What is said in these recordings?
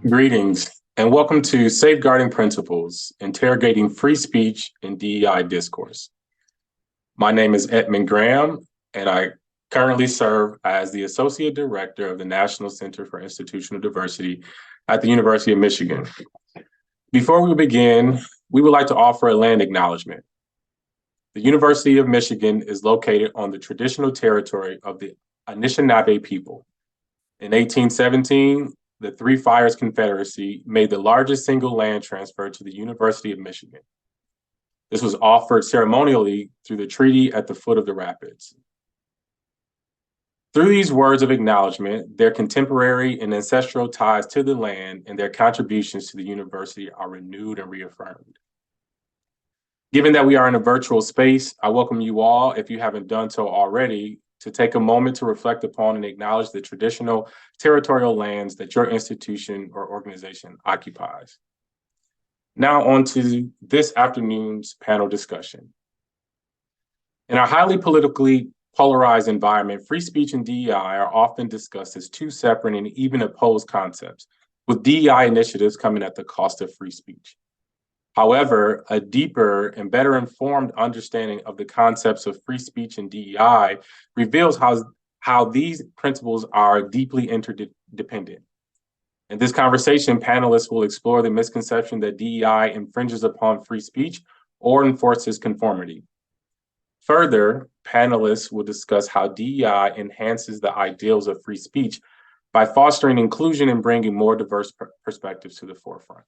Greetings, and welcome to Safeguarding Principles, Interrogating Free Speech in DEI Discourse. My name is Edmund Graham, and I currently serve as the Associate Director of the National Center for Institutional Diversity at the University of Michigan. Before we begin, we would like to offer a land acknowledgement. The University of Michigan is located on the traditional territory of the Anishinaabe people. In 1817, the Three Fires Confederacy made the largest single land transfer to the University of Michigan. This was offered ceremonially through the treaty at the foot of the rapids. Through these words of acknowledgement, their contemporary and ancestral ties to the land and their contributions to the university are renewed and reaffirmed. Given that we are in a virtual space, I welcome you all, if you haven't done so already, to take a moment to reflect upon and acknowledge the traditional territorial lands that your institution or organization occupies. Now on to this afternoon's panel discussion. In our highly politically polarized environment, free speech and DEI are often discussed as two separate and even opposed concepts, with DEI initiatives coming at the cost of free speech. However, a deeper and better informed understanding of the concepts of free speech and DEI reveals how these principles are deeply interdependent. In this conversation, panelists will explore the misconception that DEI infringes upon free speech or enforces conformity. Further, panelists will discuss how DEI enhances the ideals of free speech by fostering inclusion and bringing more diverse perspectives to the forefront.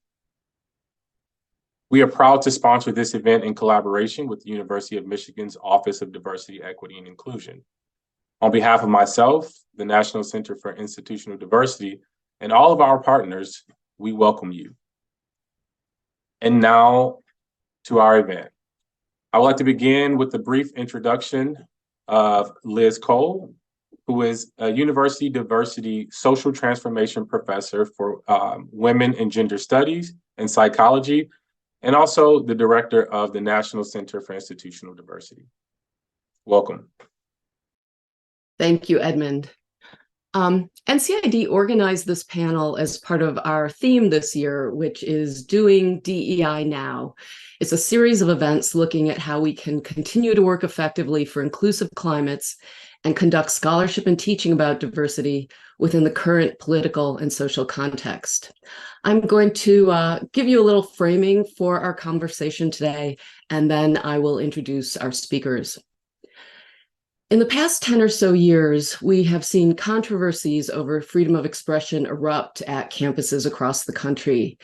We are proud to sponsor this event in collaboration with the University of Michigan's Office of Diversity, Equity, and Inclusion. On behalf of myself, the National Center for Institutional Diversity, and all of our partners, we welcome you. And now to our event. I would like to begin with a brief introduction of Liz Cole, who is a University Diversity Social Transformation Professor for Women and Gender Studies and Psychology, and also the director of the National Center for Institutional Diversity. Welcome. Thank you, Edmund. NCID organized this panel as part of our theme this year, which is Doing DEI Now. It's a series of events looking at how we can continue to work effectively for inclusive climates and conduct scholarship and teaching about diversity within the current political and social context. I'm going to give you a little framing for our conversation today, and then I will introduce our speakers. In the past 10 or so years, we have seen controversies over freedom of expression erupt at campuses across the country.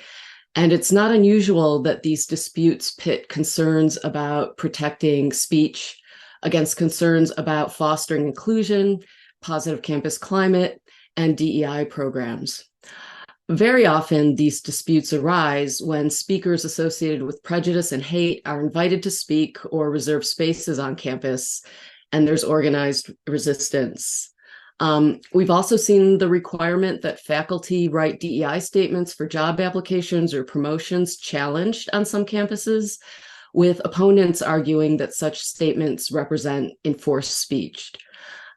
And it's not unusual that these disputes pit concerns about protecting speech against concerns about fostering inclusion, positive campus climate, and DEI programs. Very often, these disputes arise when speakers associated with prejudice and hate are invited to speak or reserve spaces on campus, and there's organized resistance. We've also seen the requirement that faculty write DEI statements for job applications or promotions challenged on some campuses, with opponents arguing that such statements represent enforced speech.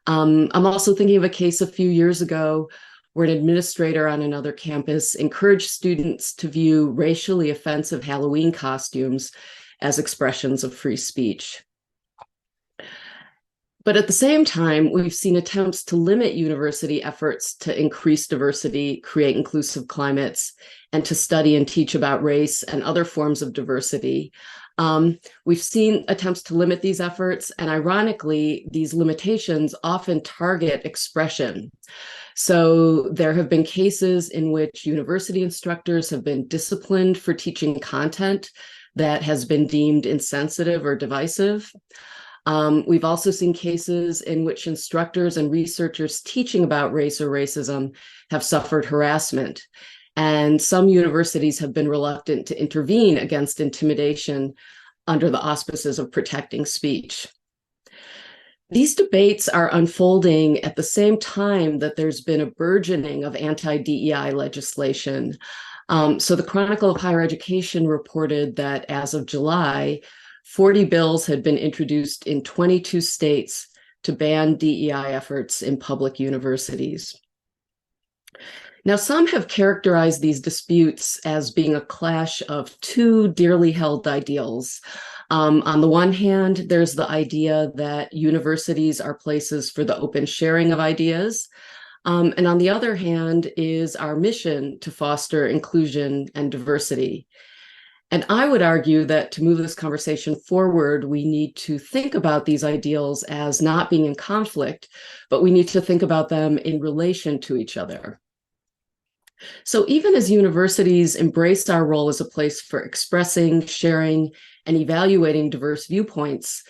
I'm also thinking of a case a few years ago where an administrator on another campus encouraged students to view racially offensive Halloween costumes as expressions of free speech. But at the same time, we've seen attempts to limit university efforts to increase diversity, create inclusive climates, and to study and teach about race and other forms of diversity. We've seen attempts to limit these efforts, and ironically, these limitations often target expression. So there have been cases in which university instructors have been disciplined for teaching content that has been deemed insensitive or divisive. We've also seen cases in which instructors and researchers teaching about race or racism have suffered harassment. And some universities have been reluctant to intervene against intimidation under the auspices of protecting speech. These debates are unfolding at the same time that there's been a burgeoning of anti-DEI legislation. So the Chronicle of Higher Education reported that as of July, 40 bills had been introduced in 22 states to ban DEI efforts in public universities. Now, some have characterized these disputes as being a clash of two dearly held ideals. On the one hand, there's the idea that universities are places for the open sharing of ideas. And on the other hand is our mission to foster inclusion and diversity. And I would argue that to move this conversation forward, we need to think about these ideals as not being in conflict, but we need to think about them in relation to each other. So even as universities embrace our role as a place for expressing, sharing, and evaluating diverse viewpoints,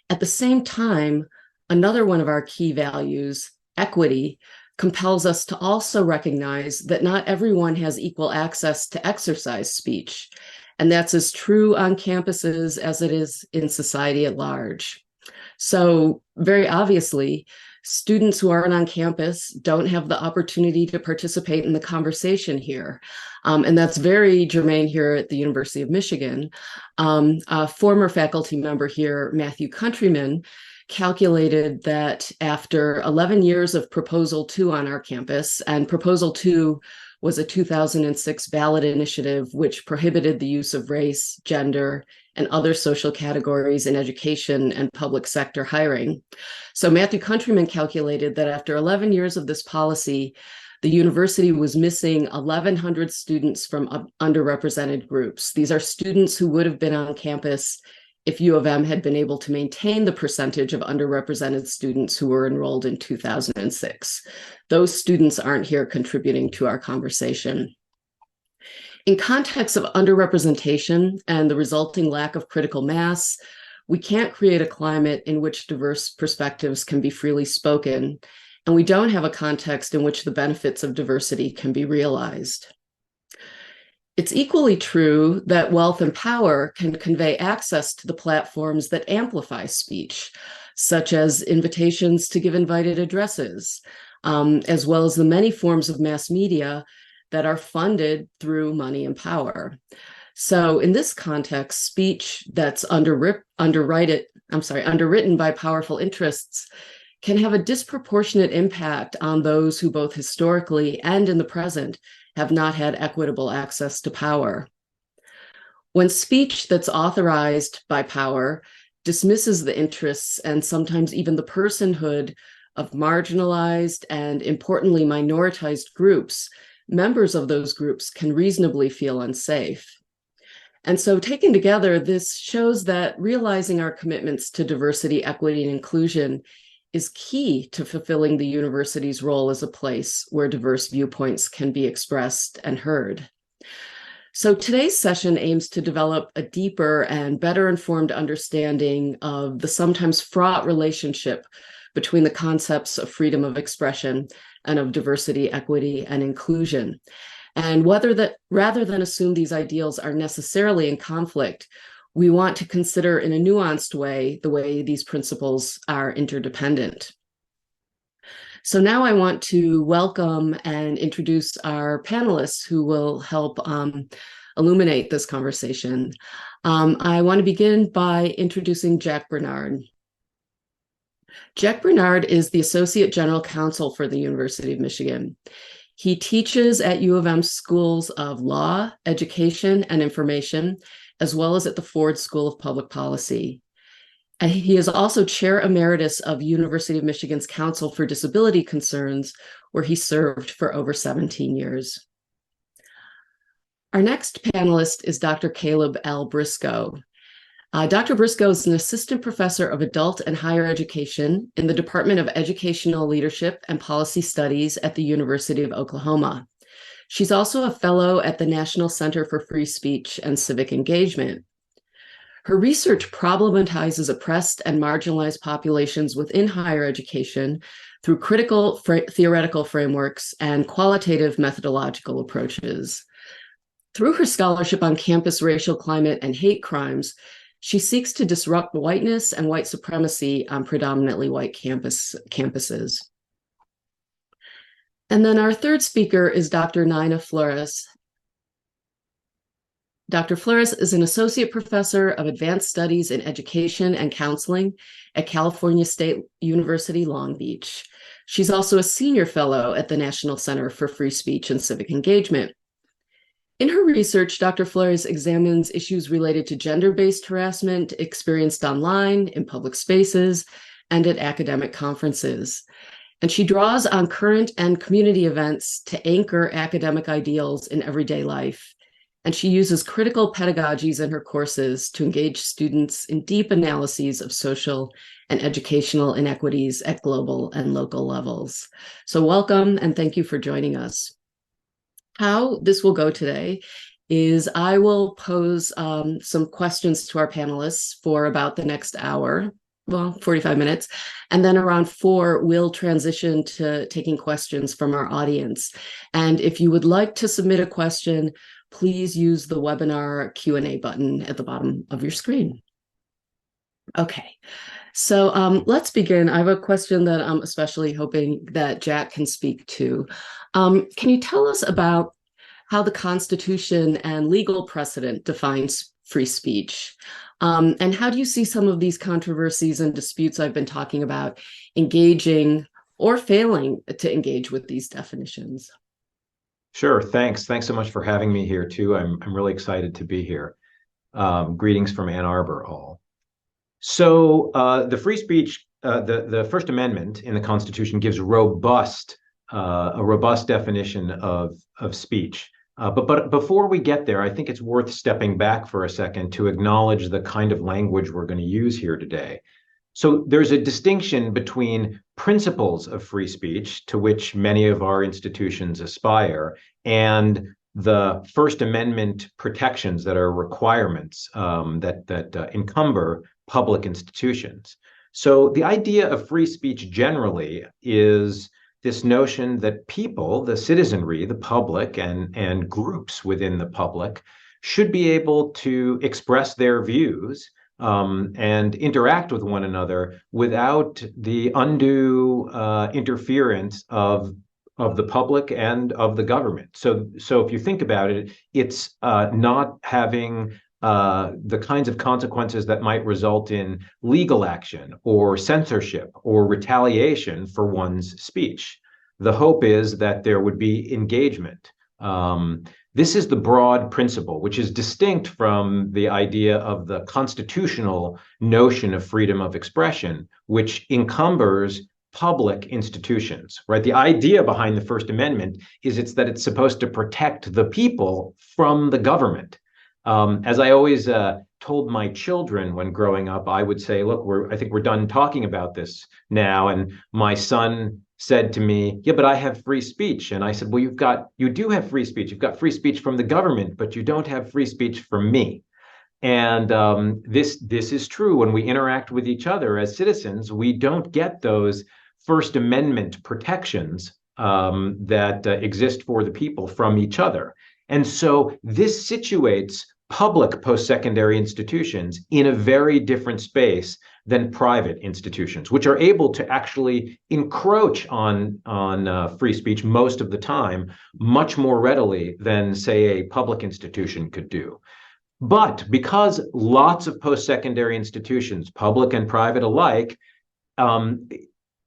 at the same time, another one of our key values, equity, compels us to also recognize that not everyone has equal access to exercise speech. And that's as true on campuses as it is in society at large. So very obviously, students who aren't on campus don't have the opportunity to participate in the conversation here. And that's very germane here at the University of Michigan. A former faculty member here, Matthew Countryman, calculated that after 11 years of Proposal 2 on our campus, and Proposal 2 was a 2006 ballot initiative which prohibited the use of race, gender, and other social categories in education and public sector hiring. So Matthew Countryman calculated that after 11 years of this policy, the university was missing 1,100 students from underrepresented groups. These are students who would have been on campus if U of M had been able to maintain the percentage of underrepresented students who were enrolled in 2006. Those students aren't here contributing to our conversation. In context of underrepresentation and the resulting lack of critical mass, we can't create a climate in which diverse perspectives can be freely spoken, and we don't have a context in which the benefits of diversity can be realized. It's equally true that wealth and power can convey access to the platforms that amplify speech, such as invitations to give invited addresses, as well as the many forms of mass media that are funded through money and power. So in this context, speech that's underwritten by powerful interests can have a disproportionate impact on those who both historically and in the present have not had equitable access to power. When speech that's authorized by power dismisses the interests and sometimes even the personhood of marginalized and importantly minoritized groups, members of those groups can reasonably feel unsafe. And so taken together, this shows that realizing our commitments to diversity, equity, and inclusion is key to fulfilling the university's role as a place where diverse viewpoints can be expressed and heard. So today's session aims to develop a deeper and better informed understanding of the sometimes fraught relationship between the concepts of freedom of expression and of diversity, equity, and inclusion. And rather than assume these ideals are necessarily in conflict, we want to consider in a nuanced way the way these principles are interdependent. So now I want to welcome and introduce our panelists who will help illuminate this conversation. I want to begin by introducing Jack Bernard. Jack Bernard is the Associate General Counsel for the University of Michigan. He teaches at U of M schools of law, education, and information, as well as at the Ford School of Public Policy. And he is also Chair Emeritus of University of Michigan's Council for Disability Concerns, where he served for over 17 years. Our next panelist is Dr. Kaleb L. Briscoe. Dr. Briscoe is an assistant professor of adult and higher education in the Department of Educational Leadership and Policy Studies at the University of Oklahoma. She's also a fellow at the National Center for Free Speech and Civic Engagement. Her research problematizes oppressed and marginalized populations within higher education through critical theoretical frameworks and qualitative methodological approaches. Through her scholarship on campus racial climate and hate crimes, she seeks to disrupt whiteness and white supremacy on predominantly white campuses. And then our third speaker is Dr. Nina Flores. Dr. Flores is an associate professor of advanced studies in education and counseling at California State University, Long Beach. She's also a senior fellow at the National Center for Free Speech and Civic Engagement. In her research, Dr. Flores examines issues related to gender-based harassment experienced online, in public spaces, and at academic conferences. And she draws on current and community events to anchor academic ideals in everyday life. And she uses critical pedagogies in her courses to engage students in deep analyses of social and educational inequities at global and local levels. So welcome and thank you for joining us. How this will go today is I will pose some questions to our panelists for about the next hour, well, 45 minutes. And then around 4, we'll transition to taking questions from our audience. And if you would like to submit a question, please use the webinar Q&A button at the bottom of your screen. Okay, so let's begin. I have a question that I'm especially hoping that Jack can speak to. Can you tell us about how the Constitution and legal precedent defines free speech? And how do you see some of these controversies and disputes I've been talking about engaging or failing to engage with these definitions? Sure, thanks. Thanks so much for having me here too. I'm really excited to be here. Greetings from Ann Arbor, all. So the free speech, the First Amendment in the Constitution gives a robust definition of speech. But before we get there, I think it's worth stepping back for a second to acknowledge the kind of language we're going to use here today. So there's a distinction between principles of free speech, to which many of our institutions aspire, and the First Amendment protections that are requirements that encumber public institutions. So the idea of free speech generally is this notion that people, the citizenry, the public, and groups within the public should be able to express their views and interact with one another without the undue interference of the public and of the government. So if you think about it, it's not having the kinds of consequences that might result in legal action or censorship or retaliation for one's speech. The hope is that there would be engagement. This is the broad principle, which is distinct from the idea of the constitutional notion of freedom of expression, which encumbers public institutions, right? The idea behind the First Amendment is that it's supposed to protect the people from the government. As I always told my children when growing up, I would say, look, I think we're done talking about this now. And my son said to me, yeah, but I have free speech. And I said, well, you do have free speech. You've got free speech from the government, but you don't have free speech from me. And this is true. When we interact with each other as citizens, we don't get those First Amendment protections that exist for the people from each other. And so this situates public post-secondary institutions in a very different space than private institutions, which are able to actually encroach on free speech most of the time, much more readily than, say, a public institution could do. But because lots of post-secondary institutions, public and private alike,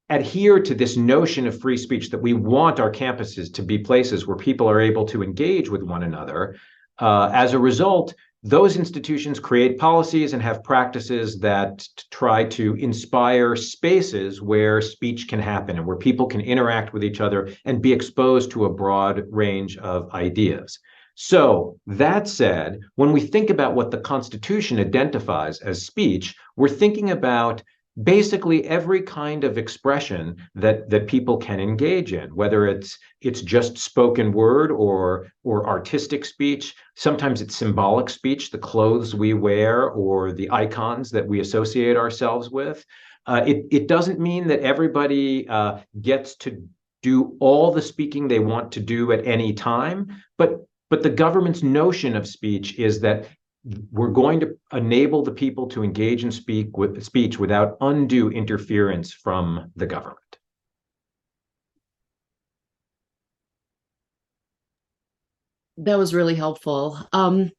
adhere to this notion of free speech, that we want our campuses to be places where people are able to engage with one another, as a result, those institutions create policies and have practices that try to inspire spaces where speech can happen and where people can interact with each other and be exposed to a broad range of ideas. So that said, when we think about what the Constitution identifies as speech, we're thinking about basically every kind of expression that people can engage in, whether it's just spoken word or artistic speech. Sometimes it's symbolic speech, the clothes we wear or the icons that we associate ourselves with. It doesn't mean that everybody gets to do all the speaking they want to do at any time, but the government's notion of speech is that we're going to enable the people to engage in speech without undue interference from the government. That was really helpful. I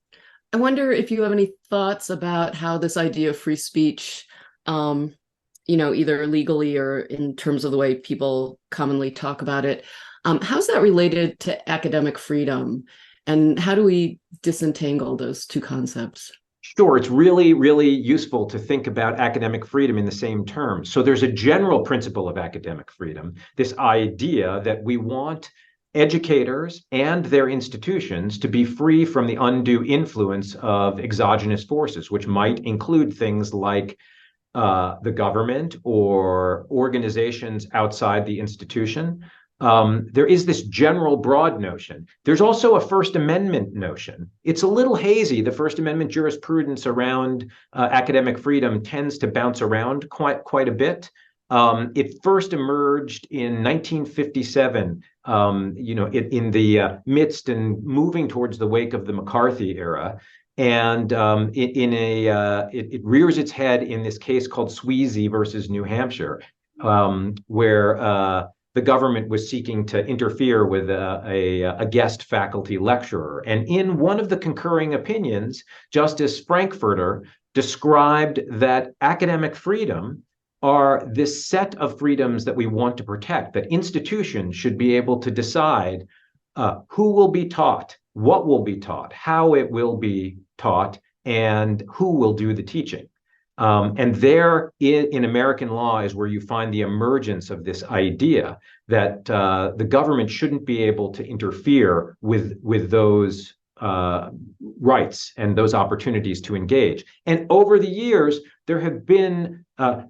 wonder if you have any thoughts about how this idea of free speech, either legally or in terms of the way people commonly talk about it, how's that related to academic freedom? And how do we disentangle those two concepts? Sure, it's really, really useful to think about academic freedom in the same terms. So there's a general principle of academic freedom, this idea that we want educators and their institutions to be free from the undue influence of exogenous forces, which might include things like the government or organizations outside the institution. There is this general broad notion. There's also a First Amendment notion. It's a little hazy. The First Amendment jurisprudence around academic freedom tends to bounce around quite a bit. It first emerged in 1957, in the midst and moving towards the wake of the McCarthy era. And it rears its head in this case called Sweezy versus New Hampshire, where the government was seeking to interfere with a guest faculty lecturer. And in one of the concurring opinions, Justice Frankfurter described that academic freedom are this set of freedoms that we want to protect, that institutions should be able to decide who will be taught, what will be taught, how it will be taught, and who will do the teaching. And there in American law is where you find the emergence of this idea that the government shouldn't be able to interfere with those rights and those opportunities to engage. And over the years, there have been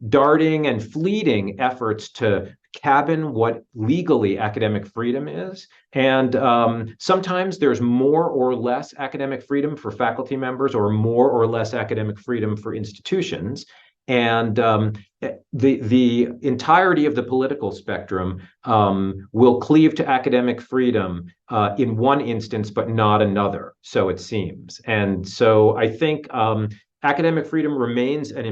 darting and fleeting efforts to cabin what legally academic freedom is. And sometimes there's more or less academic freedom for faculty members or more or less academic freedom for institutions. And the entirety of the political spectrum will cleave to academic freedom in one instance, but not another, so it seems. And so I think academic freedom remains an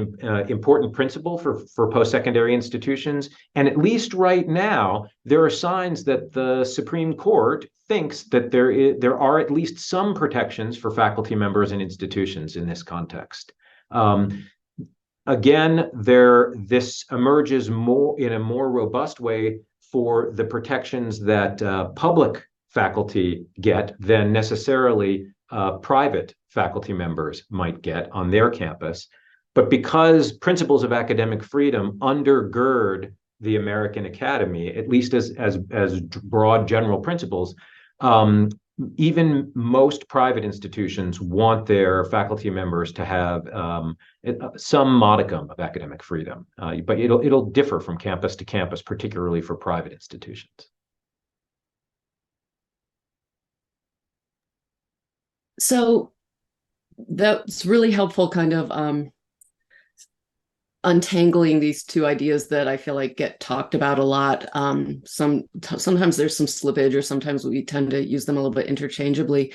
important principle for post-secondary institutions. And at least right now, there are signs that the Supreme Court thinks that there are at least some protections for faculty members and institutions in this context. Again, this emerges in a more robust way for the protections that public faculty get than necessarily private faculty members might get on their campus. But because principles of academic freedom undergird the American Academy, at least as broad general principles, even most private institutions want their faculty members to have some modicum of academic freedom, but it'll differ from campus to campus, particularly for private institutions. So that's really helpful, kind of untangling these two ideas that I feel like get talked about a lot. Sometimes there's some slippage, or sometimes we tend to use them a little bit interchangeably.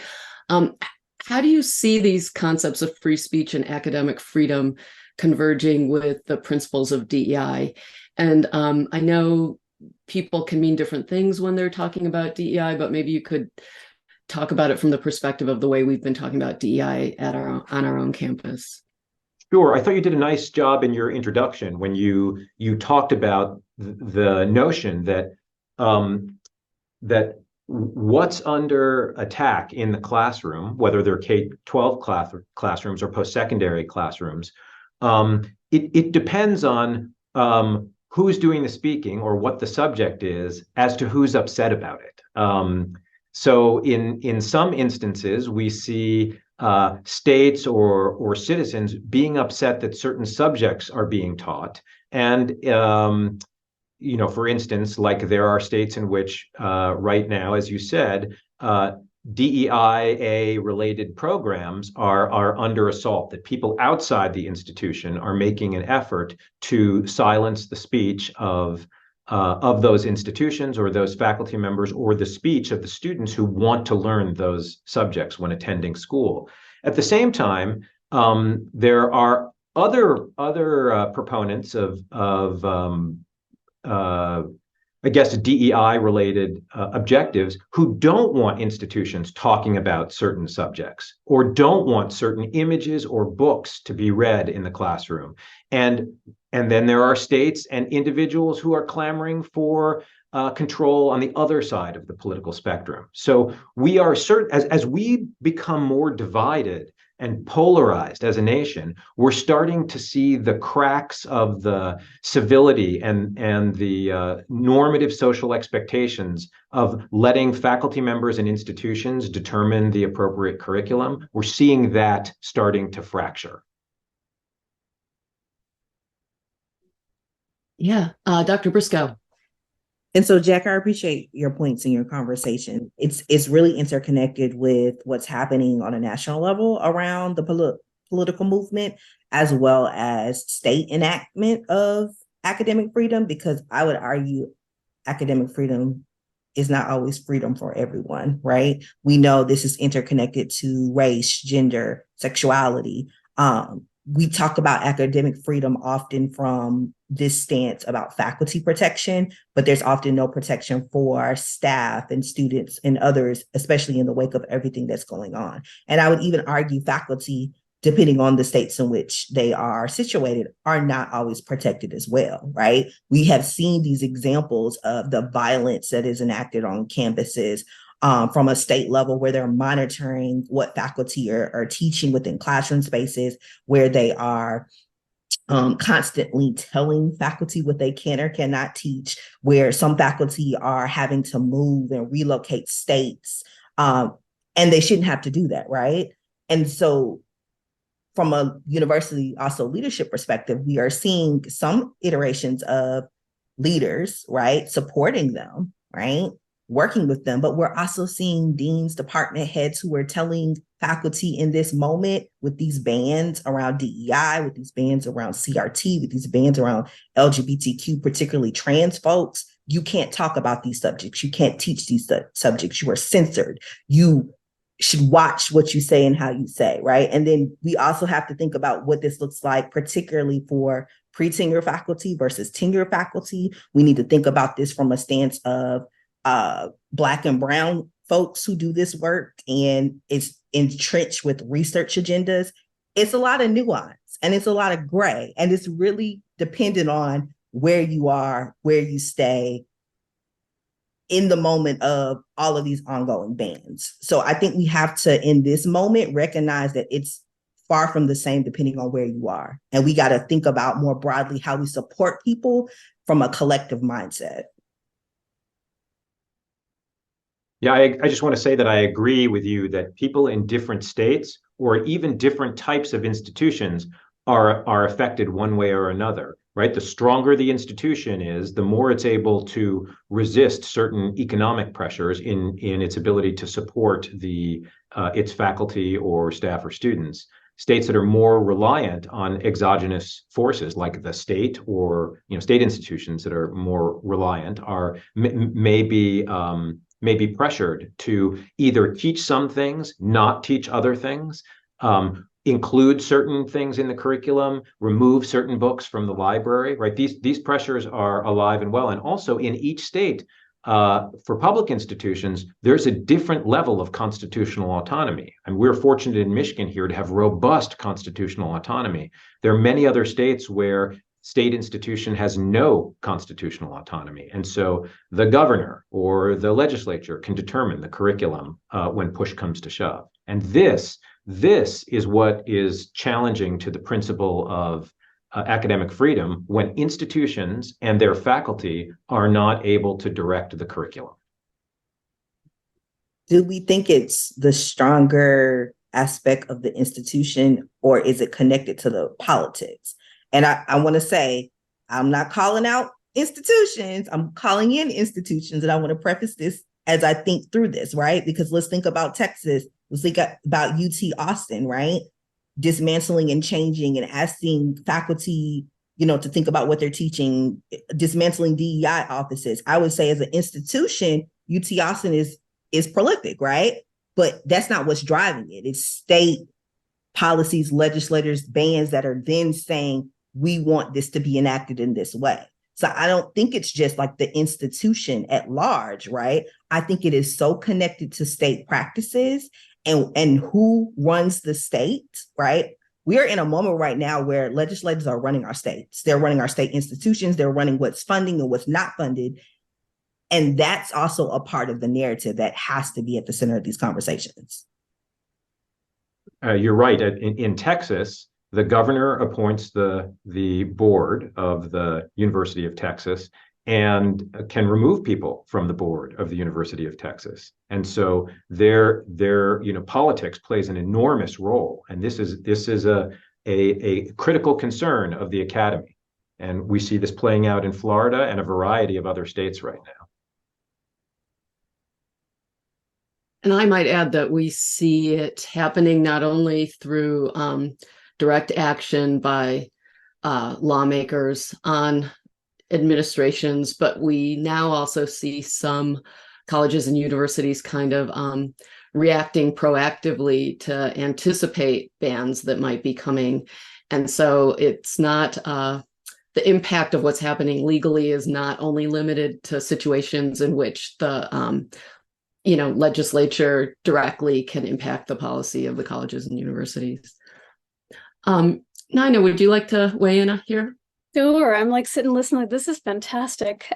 How do you see these concepts of free speech and academic freedom converging with the principles of DEI? And I know people can mean different things when they're talking about DEI, but maybe you could talk about it from the perspective of the way we've been talking about DEI on our own campus. Sure. I thought you did a nice job in your introduction when you talked about the notion that that what's under attack in the classroom, whether they're K-12 classrooms or post-secondary classrooms, it depends on who's doing the speaking or what the subject is as to who's upset about it. So in some instances, we see states or citizens being upset that certain subjects are being taught. And, for instance, like there are states in which right now, as you said, DEI related programs are under assault, that people outside the institution are making an effort to silence the speech of those institutions or those faculty members, or the speech of the students who want to learn those subjects when attending school. At the same time, there are other proponents of I guess, DEI-related objectives who don't want institutions talking about certain subjects, or don't want certain images or books to be read in the classroom. And then there are states and individuals who are clamoring for control on the other side of the political spectrum. So we are as we become more divided and polarized as a nation, we're starting to see the cracks of the civility and the normative social expectations of letting faculty members and institutions determine the appropriate curriculum. We're seeing that starting to fracture. Yeah, Dr. Briscoe. And so, Jack, I appreciate your points in your conversation. It's really interconnected with what's happening on a national level around the political movement, as well as state enactment of academic freedom, because I would argue academic freedom is not always freedom for everyone, right? We know this is interconnected to race, gender, sexuality. We talk about academic freedom often from this stance about faculty protection, but there's often no protection for staff and students and others, especially in the wake of everything that's going on. And I would even argue faculty, depending on the states in which they are situated, are not always protected as well, right? We have seen these examples of the violence that is enacted on campuses from a state level, where they're monitoring what faculty are teaching within classroom spaces, where they are constantly telling faculty what they can or cannot teach, where some faculty are having to move and relocate states, and they shouldn't have to do that, right? And so from a university also leadership perspective, we are seeing some iterations of leaders, right, supporting them, right, working with them, but we're also seeing deans, department heads who are telling faculty in this moment, with these bans around DEI, with these bans around CRT, with these bans around LGBTQ, particularly trans folks, you can't talk about these subjects. You can't teach these subjects. You are censored. You should watch what you say and how you say, right? And then we also have to think about what this looks like, particularly for pre-tenure faculty versus tenure faculty. We need to think about this from a stance of Black and brown folks who do this work, and it's entrenched with research agendas. It's a lot of nuance and it's a lot of gray, and it's really dependent on where you are, where you stay in the moment of all of these ongoing bans. So I think we have to, in this moment, recognize that it's far from the same depending on where you are. And we got to think about more broadly how we support people from a collective mindset. Yeah, I just want to say that I agree with you that people in different states or even different types of institutions are affected one way or another, right? The stronger the institution is, the more it's able to resist certain economic pressures in its ability to support its faculty or staff or students. States that are more reliant on exogenous forces, like the state or state institutions that are more reliant, may be pressured to either teach some things, not teach other things, include certain things in the curriculum, remove certain books from the library, right? These pressures are alive and well. And also in each state, for public institutions, there's a different level of constitutional autonomy. And we're fortunate in Michigan here to have robust constitutional autonomy. There are many other states where state institution has no constitutional autonomy. And so the governor or the legislature can determine the curriculum when push comes to shove. And this is what is challenging to the principle of academic freedom, when institutions and their faculty are not able to direct the curriculum. Do we think it's the stronger aspect of the institution, or is it connected to the politics? And I want to say, I'm not calling out institutions, I'm calling in institutions. And I want to preface this as I think through this, right? Because let's think about Texas, let's think about UT Austin, right? Dismantling and changing and asking faculty, to think about what they're teaching, dismantling DEI offices. I would say as an institution, UT Austin is prolific, right? But that's not what's driving it. It's state policies, legislators, bans that are then saying, we want this to be enacted in this way. So I don't think it's just like the institution at large, right? I think it is so connected to state practices and who runs the state, right? We are in a moment right now where legislators are running our states. They're running our state institutions. They're running what's funding and what's not funded. And that's also a part of the narrative that has to be at the center of these conversations. You're right. In Texas, the governor appoints the board of the University of Texas and can remove people from the board of the University of Texas. And so their politics plays an enormous role. And this is a critical concern of the academy. And we see this playing out in Florida and a variety of other states right now. And I might add that we see it happening not only through direct action by lawmakers on administrations, but we now also see some colleges and universities kind of reacting proactively to anticipate bans that might be coming. And so it's not the impact of what's happening legally is not only limited to situations in which the legislature directly can impact the policy of the colleges and universities. Nina, would you like to weigh in here? Sure. I'm like sitting listening. This is fantastic.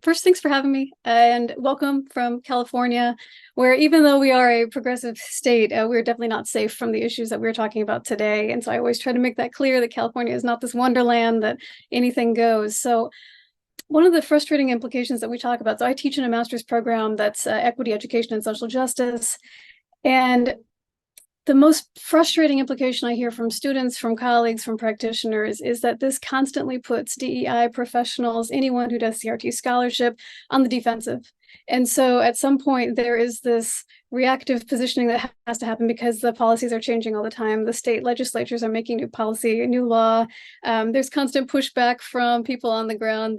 First, thanks for having me and welcome from California, where even though we are a progressive state, we're definitely not safe from the issues that we're talking about today. And so I always try to make that clear that California is not this wonderland that anything goes. So one of the frustrating implications that we talk about, so I teach in a master's program that's equity, education, and social justice. And the most frustrating implication I hear from students, from colleagues, from practitioners is that this constantly puts DEI professionals, anyone who does CRT scholarship, on the defensive. And so at some point, there is this reactive positioning that has to happen because the policies are changing all the time. The state legislatures are making new policy, new law. There's constant pushback from people on the ground.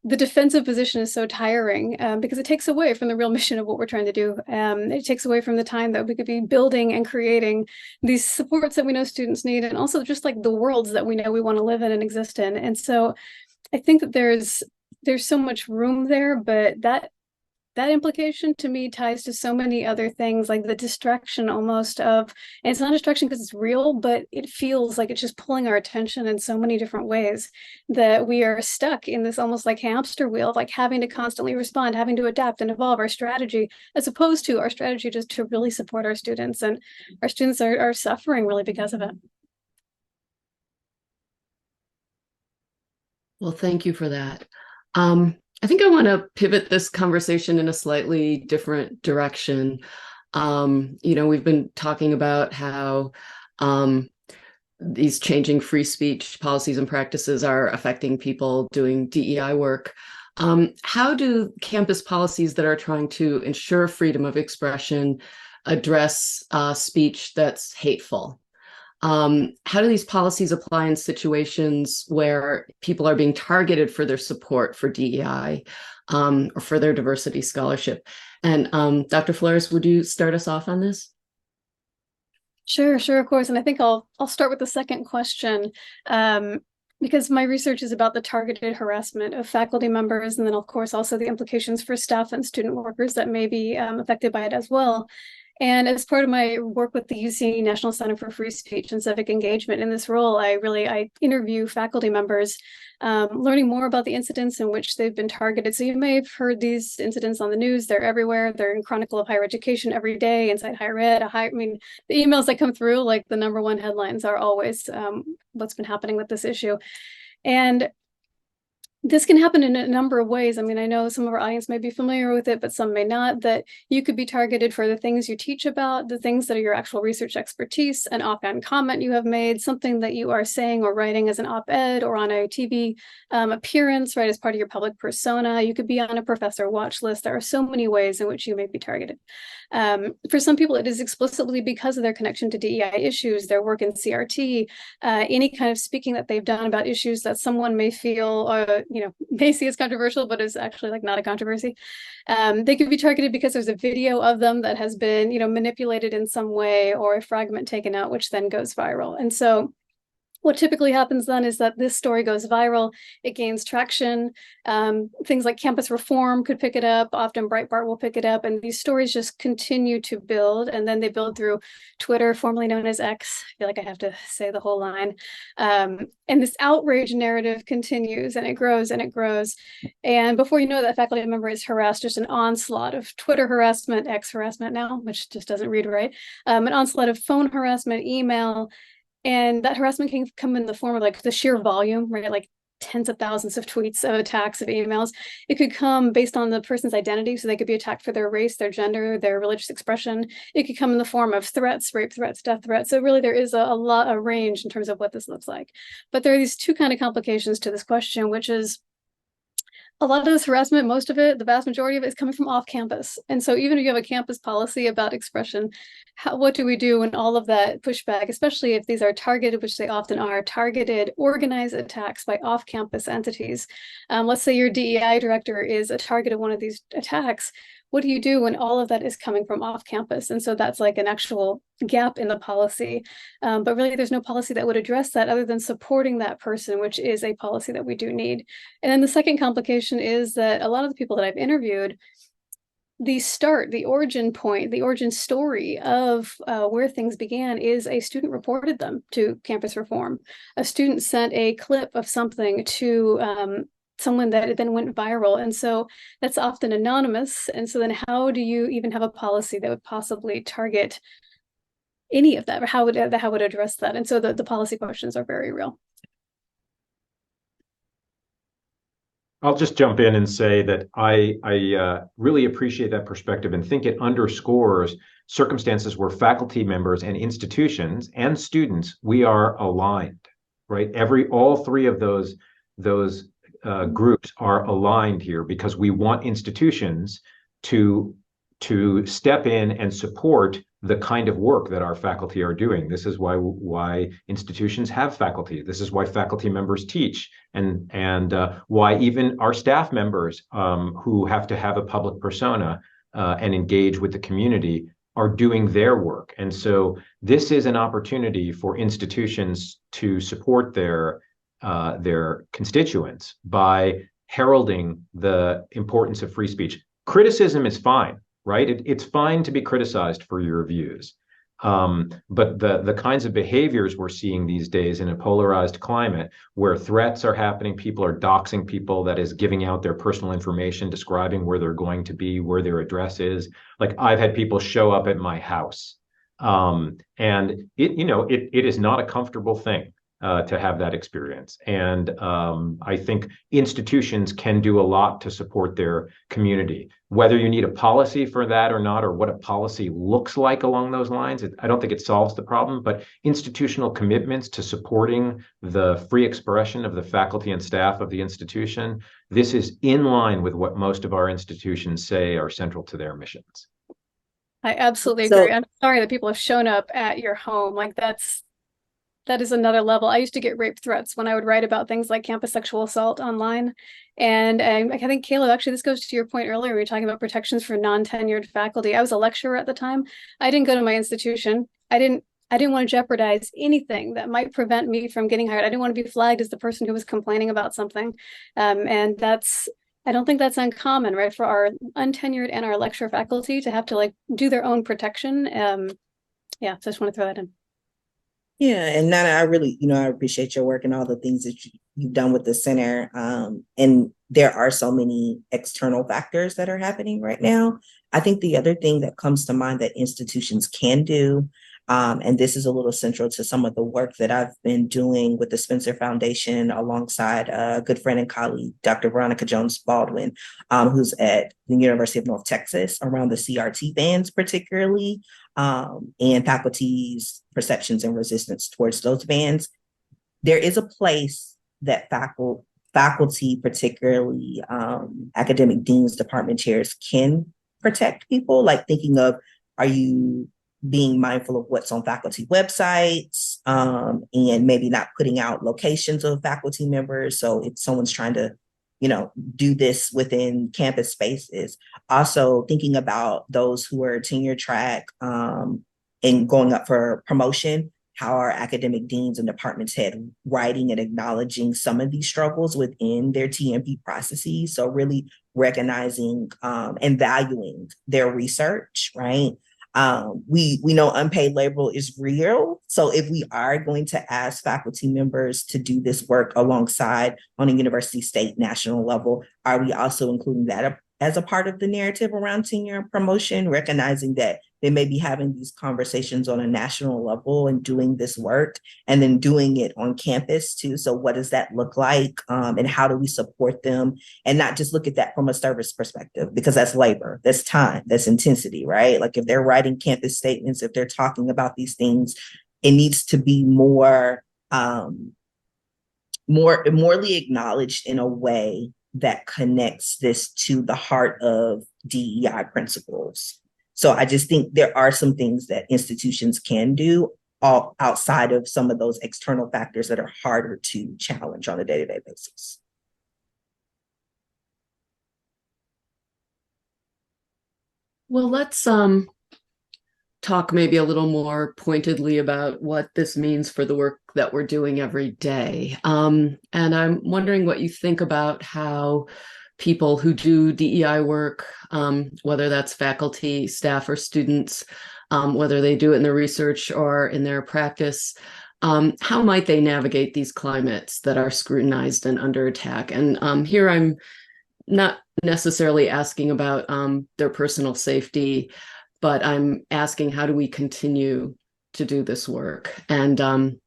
The defensive position is so tiring because it takes away from the real mission of what we're trying to do. It takes away from the time that we could be building and creating these supports that we know students need, and also just like the worlds that we know we want to live in and exist in. And so I think that there's so much room there, but that implication to me ties to so many other things, like the distraction almost of, and it's not a distraction because it's real, but it feels like it's just pulling our attention in so many different ways that we are stuck in this almost like hamster wheel of like having to constantly respond, having to adapt and evolve our strategy, as opposed to our strategy just to really support our students. And our students are suffering really because of it. Well, thank you for that. I think I want to pivot this conversation in a slightly different direction. We've been talking about how these changing free speech policies and practices are affecting people doing DEI work. How do campus policies that are trying to ensure freedom of expression address speech that's hateful? How do these policies apply in situations where people are being targeted for their support for DEI or for their diversity scholarship? And Dr. Flores, would you start us off on this? Sure, of course. And I think I'll start with the second question because my research is about the targeted harassment of faculty members, and then of course also the implications for staff and student workers that may be affected by it as well. And as part of my work with the UC National Center for Free Speech and Civic Engagement in this role, I interview faculty members, learning more about the incidents in which they've been targeted. So you may have heard these incidents on the news. They're everywhere. They're in Chronicle of Higher Education every day, Inside Higher Ed. The emails that come through, like the #1 headlines are always what's been happening with this issue. And this can happen in a number of ways. I mean, I know some of our audience may be familiar with it, but some may not, that you could be targeted for the things you teach about, the things that are your actual research expertise, an op-ed comment you have made, something that you are saying or writing as an op-ed or on a TV appearance, right, as part of your public persona. You could be on a professor watch list. There are so many ways in which you may be targeted. For some people, it is explicitly because of their connection to DEI issues, their work in CRT, any kind of speaking that they've done about issues that someone may feel, may see as controversial, but is actually like not a controversy. They could be targeted because there's a video of them that has been, manipulated in some way, or a fragment taken out, which then goes viral. And so what typically happens then is that this story goes viral, it gains traction. Things like campus reform could pick it up, often Breitbart will pick it up, and these stories just continue to build, and then they build through Twitter, formerly known as X. I feel like I have to say the whole line. And this outrage narrative continues, and it grows and it grows. And before you know that faculty member is harassed, just an onslaught of Twitter harassment, X harassment now, which just doesn't read right, an onslaught of phone harassment, email. And that harassment can come in the form of like the sheer volume, right? Like tens of thousands of tweets, of attacks, of emails. It could come based on the person's identity. So they could be attacked for their race, their gender, their religious expression. It could come in the form of threats, rape threats, death threats. So really there is a range in terms of what this looks like. But there are these two kind of complications to this question, which is a lot of this harassment, most of it, the vast majority of it is coming from off campus. And so even if you have a campus policy about expression, what do we do when all of that pushback, especially if these are targeted, which they often are, targeted, organized attacks by off-campus entities? Let's say your DEI director is a target of one of these attacks. What do you do when all of that is coming from off campus? And so that's like an actual gap in the policy. But really, there's no policy that would address that other than supporting that person, which is a policy that we do need. And then the second complication is that a lot of the people that I've interviewed, the origin point, the origin story of where things began is a student reported them to campus reform. A student sent a clip of something to someone that then went viral. And so that's often anonymous. And so then how do you even have a policy that would possibly target any of that? Or how would address that? And so the policy questions are very real. I'll just jump in and say that I really appreciate that perspective and think it underscores circumstances where faculty members and institutions and students, we are aligned, right? All three of those groups are aligned here because we want institutions to step in and support the kind of work that our faculty are doing. This is why institutions have faculty. This is why faculty members teach, and why even our staff members who have to have a public persona and engage with the community are doing their work. And so this is an opportunity for institutions to support their constituents by heralding the importance of free speech. Criticism is fine, right? It's fine to be criticized for your views. But the kinds of behaviors we're seeing these days in a polarized climate where threats are happening, people are doxing people, that is giving out their personal information, describing where they're going to be, where their address is. Like I've had people show up at my house. And it is not a comfortable thing. To have that experience. And I think institutions can do a lot to support their community. Whether you need a policy for that or not, or what a policy looks like along those lines, I don't think it solves the problem, but institutional commitments to supporting the free expression of the faculty and staff of the institution, this is in line with what most of our institutions say are central to their missions. I absolutely agree. I'm sorry that people have shown up at your home. Like that is another level. I used to get rape threats when I would write about things like campus sexual assault online. And I think, Kaleb, actually, this goes to your point earlier. We were talking about protections for non-tenured faculty. I was a lecturer at the time. I didn't go to my institution. I didn't want to jeopardize anything that might prevent me from getting hired. I didn't want to be flagged as the person who was complaining about something. And I don't think that's uncommon, right? For our untenured and our lecturer faculty to have to like do their own protection. So I just want to throw that in. Yeah, and Nana, I really, I appreciate your work and all the things that you've done with the center. And there are so many external factors that are happening right now. I think the other thing that comes to mind that institutions can do And this is a little central to some of the work that I've been doing with the Spencer Foundation alongside a good friend and colleague, Dr. Veronica Jones-Baldwin, who's at the University of North Texas around the CRT bans particularly, and faculty's perceptions and resistance towards those bans. There is a place that faculty, particularly academic deans, department chairs, can protect people, like thinking of, are you being mindful of what's on faculty websites, and maybe not putting out locations of faculty members. So if someone's trying to, do this within campus spaces, also thinking about those who are tenure track and going up for promotion, how our academic deans and departments head writing and acknowledging some of these struggles within their TMP processes. So really recognizing and valuing their research, right? We know unpaid labor is real. So if we are going to ask faculty members to do this work alongside on a university, state, national level, are we also including that as a part of the narrative around tenure and promotion, recognizing that they may be having these conversations on a national level and doing this work and then doing it on campus too? So what does that look like? And how do we support them? And not just look at that from a service perspective, because that's labor, that's time, that's intensity, right? Like if they're writing campus statements, if they're talking about these things, it needs to be morely acknowledged in a way that connects this to the heart of DEI principles. So I just think there are some things that institutions can do all outside of some of those external factors that are harder to challenge on a day-to-day basis. Well, let's talk maybe a little more pointedly about what this means for the work that we're doing every day. And I'm wondering what you think about how people who do DEI work, whether that's faculty, staff, or students, whether they do it in their research or in their practice, how might they navigate these climates that are scrutinized and under attack? And here I'm not necessarily asking about their personal safety, but I'm asking, how do we continue to do this work? And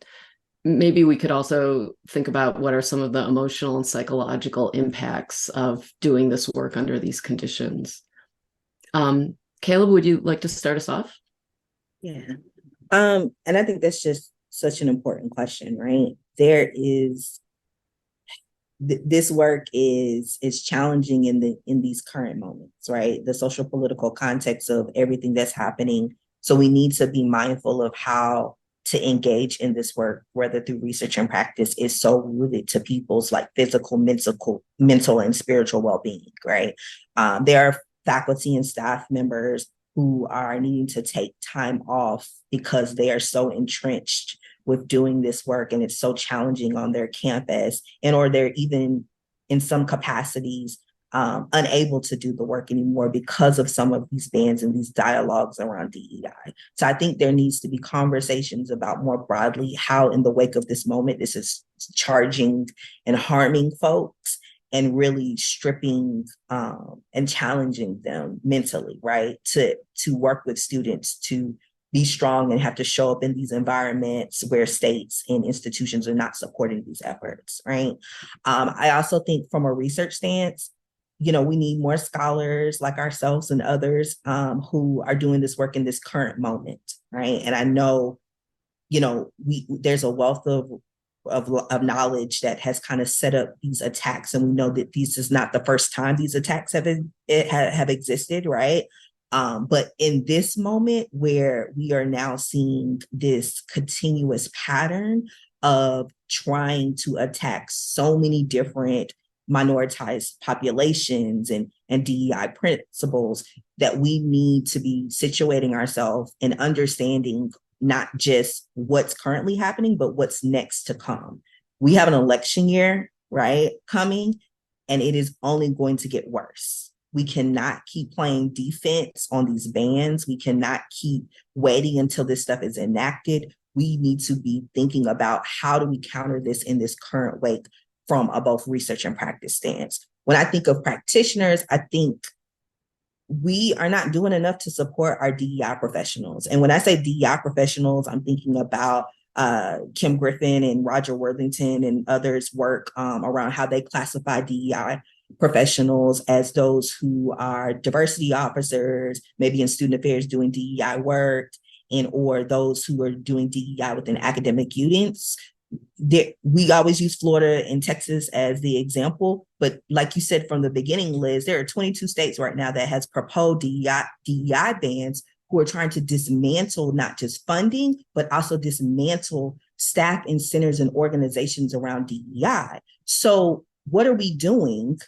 maybe we could also think about what are some of the emotional and psychological impacts of doing this work under these conditions. Kaleb, would you like to start us off? Yeah. And I think that's just such an important question, right? This work is challenging in these current moments, right? The social political context of everything that's happening. So we need to be mindful of how to engage in this work, whether through research and practice, is so rooted to people's like physical, mental, and spiritual well-being, right? There are faculty and staff members who are needing to take time off because they are so entrenched with doing this work and it's so challenging on their campus, or they're even in some capacities unable to do the work anymore because of some of these bans and these dialogues around DEI. So I think there needs to be conversations about more broadly how in the wake of this moment, this is charging and harming folks and really stripping and challenging them mentally, right? To work with students to be strong and have to show up in these environments where states and institutions are not supporting these efforts, right? I also think from a research stance, we need more scholars like ourselves and others who are doing this work in this current moment, right? And I know, there's a wealth of knowledge that has kind of set up these attacks, and we know that this is not the first time these attacks have existed, right? But in this moment where we are now seeing this continuous pattern of trying to attack so many different minoritized populations and DEI principles, that we need to be situating ourselves and understanding not just what's currently happening, but what's next to come. We have an election year, right, coming, and it is only going to get worse. We cannot keep playing defense on these bans. We cannot keep waiting until this stuff is enacted. We need to be thinking about how do we counter this in this current wake from a both research and practice stance. When I think of practitioners, I think we are not doing enough to support our DEI professionals. And when I say DEI professionals, I'm thinking about Kim Griffin and Roger Worthington and others' work around how they classify DEI professionals as those who are diversity officers, maybe in student affairs doing DEI work, and or those who are doing DEI within academic units. We always use Florida and Texas as the example, but like you said from the beginning, Liz, there are 22 states right now that has proposed DEI bans who are trying to dismantle not just funding, but also dismantle staff and centers and organizations around DEI. So what are we doing,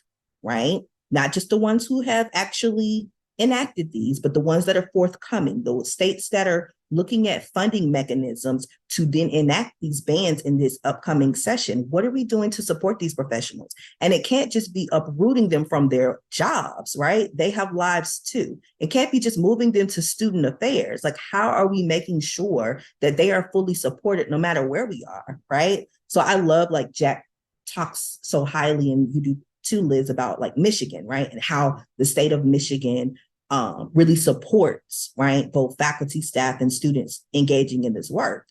right? Not just the ones who have actually enacted these, but the ones that are forthcoming, those states that are looking at funding mechanisms to then enact these bans in this upcoming session. What are we doing to support these professionals? And it can't just be uprooting them from their jobs, right? They have lives too. It can't be just moving them to student affairs. Like, how are we making sure that they are fully supported no matter where we are, right? So I love, like, Jack talks so highly, and you do too, Liz, about like Michigan, right? And how the state of Michigan really supports, right, both faculty, staff, and students engaging in this work.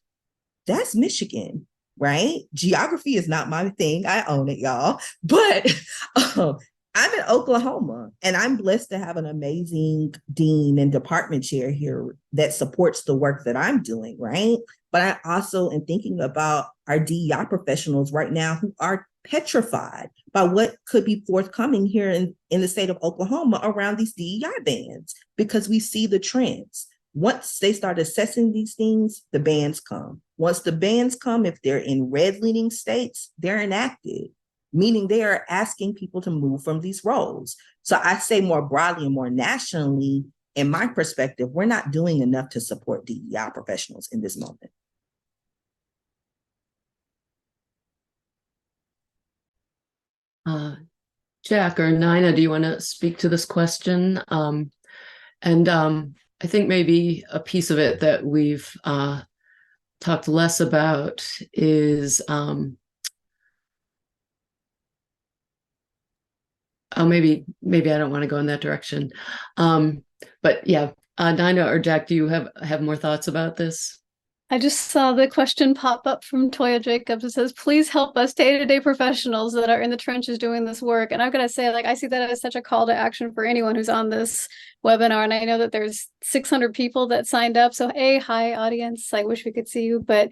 That's Michigan, right? Geography is not my thing. I own it, y'all. But I'm in Oklahoma, and I'm blessed to have an amazing dean and department chair here that supports the work that I'm doing, right? But I also am thinking about our DEI professionals right now who are petrified by what could be forthcoming here in the state of Oklahoma around these DEI bans, because we see the trends. Once they start assessing these things, the bans come. Once the bans come, if they're in red-leaning states, they're enacted, meaning they are asking people to move from these roles. So I say more broadly and more nationally, in my perspective, we're not doing enough to support DEI professionals in this moment. Jack or Nina, do you want to speak to this question? I think maybe a piece of it that we've talked less about is maybe I don't want to go in that direction. But yeah, Nina or Jack, do you have more thoughts about this? I just saw the question pop up from Toya Jacobs. It says, please help us day-to-day professionals that are in the trenches doing this work. And I'm going to say, like, I see that as such a call to action for anyone who's on this webinar. And I know that there's 600 people that signed up. So, hi, audience. I wish we could see you. But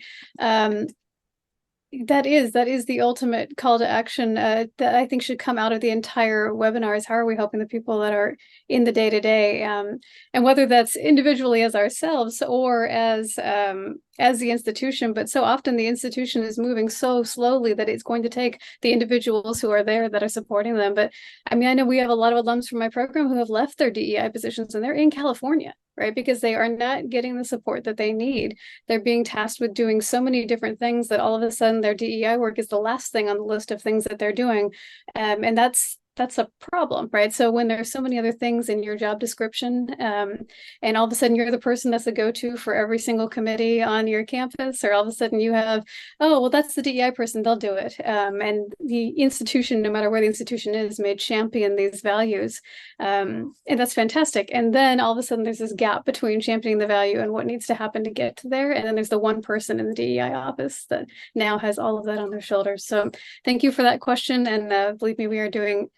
that is the ultimate call to action that I think should come out of the entire webinar is how are we helping the people that are in the day-to-day, and whether that's individually as ourselves or as the institution. But so often the institution is moving so slowly that it's going to take the individuals who are there that are supporting them. But I mean, I know we have a lot of alums from my program who have left their DEI positions and they're in California, right? Because they are not getting the support that they need. They're being tasked with doing so many different things that all of a sudden their DEI work is the last thing on the list of things that they're doing. And that's a problem, right? So when there's so many other things in your job description, and all of a sudden you're the person that's the go-to for every single committee on your campus, or all of a sudden you have, oh, well, that's the DEI person, they'll do it. And the institution, no matter where the institution is, may champion these values. And that's fantastic. And then all of a sudden there's this gap between championing the value and what needs to happen to get to there. And then there's the one person in the DEI office that now has all of that on their shoulders. So thank you for that question. And believe me, we are doing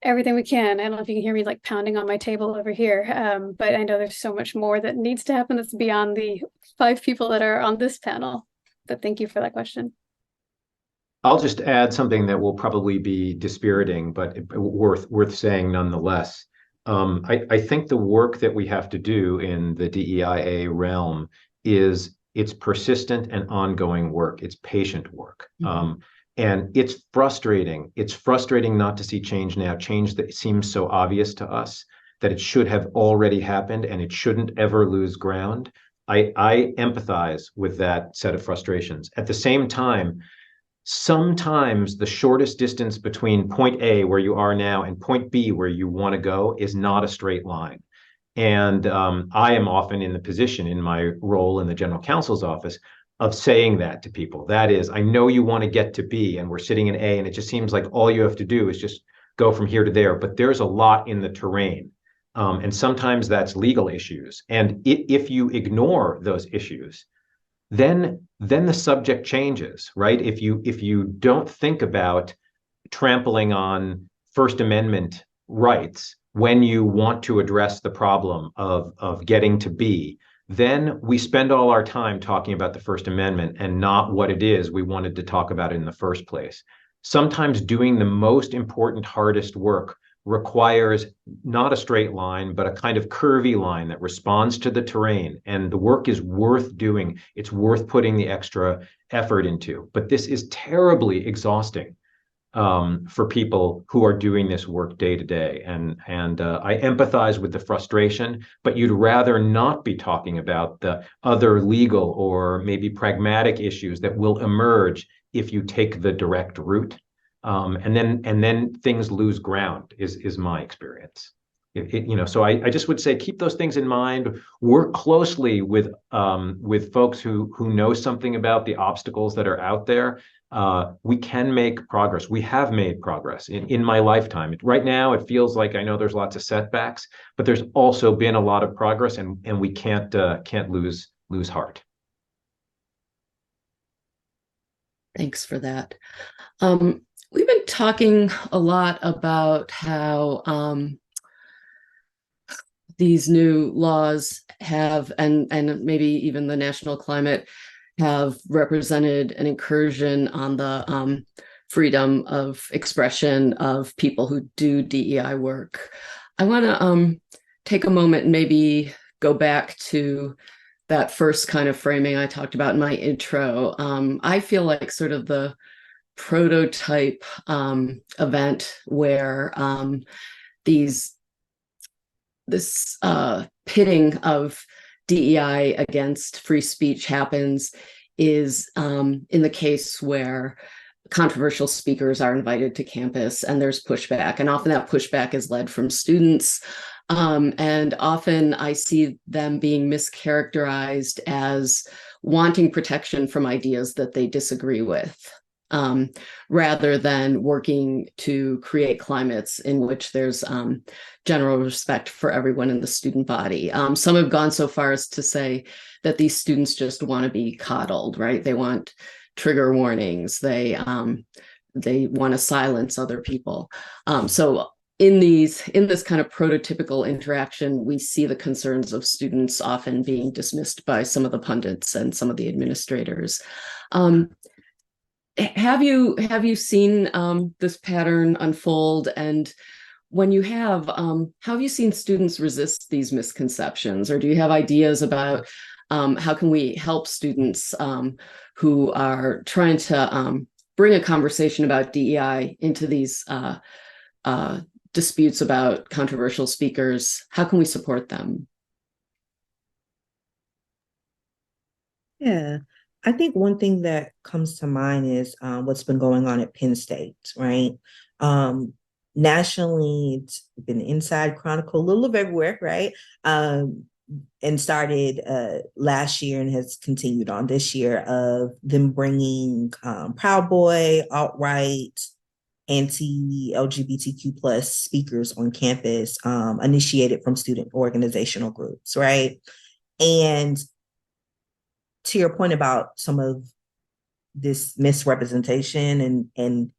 everything we can. I don't know if you can hear me like pounding on my table over here, but I know there's so much more that needs to happen that's beyond the 5 people that are on this panel. But thank you for that question. I'll just add something that will probably be dispiriting, but worth saying nonetheless. I think the work that we have to do in the DEIA realm it's persistent and ongoing work. It's patient work. Mm-hmm. And it's frustrating. It's frustrating not to see change now, change that seems so obvious to us that it should have already happened and it shouldn't ever lose ground. I empathize with that set of frustrations. At the same time, sometimes the shortest distance between point A, where you are now, and point B, where you want to go, is not a straight line. And I am often in the position in my role in the general counsel's office of saying that to people. That is, I know you want to get to B and we're sitting in A and it just seems like all you have to do is just go from here to there, but there's a lot in the terrain. And sometimes that's legal issues. And if you ignore those issues, then the subject changes, right? If you don't think about trampling on First Amendment rights when you want to address the problem of getting to be, then we spend all our time talking about the First Amendment and not what it is we wanted to talk about in the first place. Sometimes doing the most important, hardest work requires not a straight line, but a kind of curvy line that responds to the terrain. And the work is worth doing. It's worth putting the extra effort into. But this is terribly exhausting for people who are doing this work day to day. And I empathize with the frustration, but you'd rather not be talking about the other legal or maybe pragmatic issues that will emerge if you take the direct route. And then things lose ground is my experience. So I just would say keep those things in mind. Work closely with folks who know something about the obstacles that are out there. We can make progress. We have made progress in my lifetime. Right now, it feels like I know there's lots of setbacks, but there's also been a lot of progress, and we can't lose heart. Thanks for that. We've been talking a lot about how these new laws have, and maybe even the national climate, have represented an incursion on the freedom of expression of people who do DEI work. I want to take a moment and maybe go back to that first kind of framing I talked about in my intro. I feel like sort of the prototype event where this pitting of DEI against free speech happens is in the case where controversial speakers are invited to campus and there's pushback, and often that pushback is led from students. And often I see them being mischaracterized as wanting protection from ideas that they disagree with, rather than working to create climates in which there's general respect for everyone in the student body. Some have gone so far as to say that these students just want to be coddled, right? They want trigger warnings. They want to silence other people. So in this kind of prototypical interaction, we see the concerns of students often being dismissed by some of the pundits and some of the administrators. Have you seen this pattern unfold? And when you have, how have you seen students resist these misconceptions? Or do you have ideas about how can we help students who are trying to bring a conversation about DEI into these disputes about controversial speakers? How can we support them? Yeah, I think one thing that comes to mind is what's been going on at Penn State, right? Nationally, it's been Inside Chronicle, a little of everywhere, right? And started last year and has continued on this year of them bringing Proud Boy, alt-right, anti-LGBTQ plus speakers on campus, initiated from student organizational groups, right? And to your point about some of this misrepresentation, and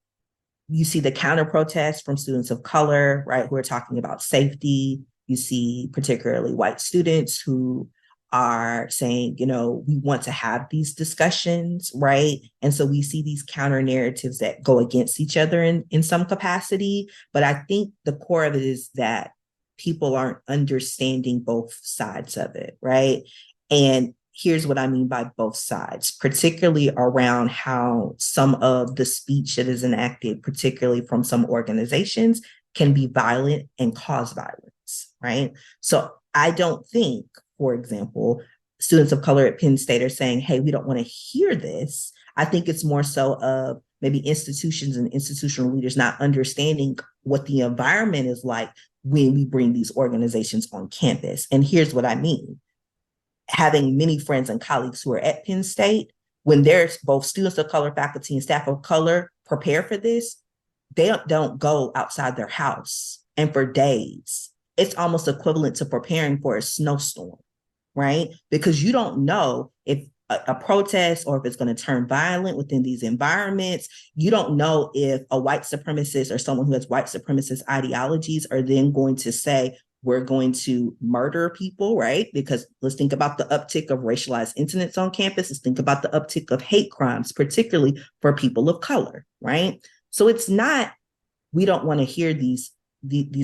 you see the counter protests from students of color, right, who are talking about safety. You see particularly white students who are saying, we want to have these discussions, right? And so we see these counter narratives that go against each other in some capacity. But I think the core of it is that people aren't understanding both sides of it, right? And here's what I mean by both sides, particularly around how some of the speech that is enacted, particularly from some organizations, can be violent and cause violence, right? So I don't think, for example, students of color at Penn State are saying, hey, we don't want to hear this. I think it's more so of maybe institutions and institutional leaders not understanding what the environment is like when we bring these organizations on campus. And here's what I mean. Having many friends and colleagues who are at Penn State, when there's both students of color, faculty, and staff of color prepare for this, they don't go outside their house and for days it's almost equivalent to preparing for a snowstorm, right? Because you don't know if a protest or if it's going to turn violent within these environments. You don't know if a white supremacist or someone who has white supremacist ideologies are then going to say, we're going to murder people, right? Because let's think about the uptick of racialized incidents on campus. Let's think about the uptick of hate crimes, particularly for people of color, right? So it's not, we don't want to hear these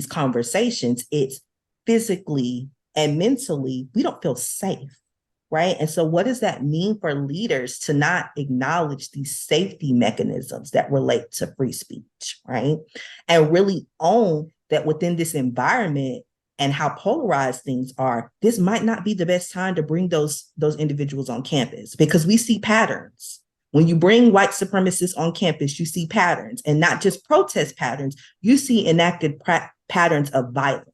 conversations. It's physically and mentally, we don't feel safe, right? And so what does that mean for leaders to not acknowledge these safety mechanisms that relate to free speech, right? And really own that within this environment and how polarized things are, this might not be the best time to bring those individuals on campus, because we see patterns. When you bring white supremacists on campus, you see patterns, and not just protest patterns, you see enacted patterns of violence.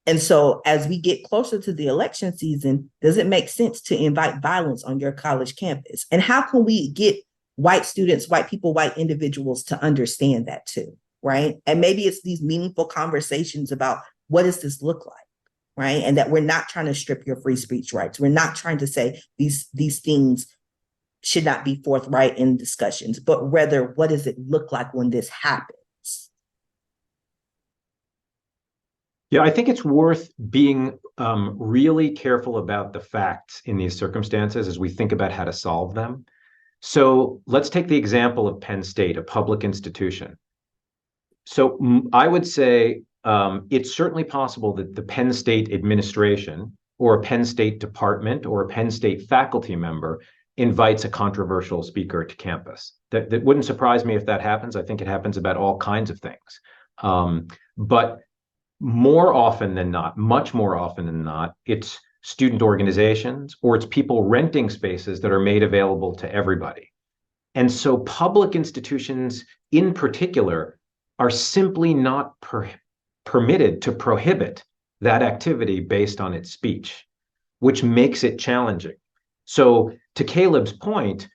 And so as we get closer to the election season, does it make sense to invite violence on your college campus? And how can we get white students, white people, white individuals to understand that too, right? And maybe it's these meaningful conversations about what does this look like, right? And that we're not trying to strip your free speech rights. We're not trying to say these things should not be forthright in discussions, but rather, what does it look like when this happens? Yeah, I think it's worth being really careful about the facts in these circumstances as we think about how to solve them. So let's take the example of Penn State, a public institution. So I would say it's certainly possible that the Penn State administration or a Penn State department or a Penn State faculty member invites a controversial speaker to campus. That wouldn't surprise me if that happens. I think it happens about all kinds of things. But more often than not, much more often than not, it's student organizations or it's people renting spaces that are made available to everybody. And so public institutions in particular are simply not permitted to prohibit that activity based on its speech, which makes it challenging. So to Kaleb's point,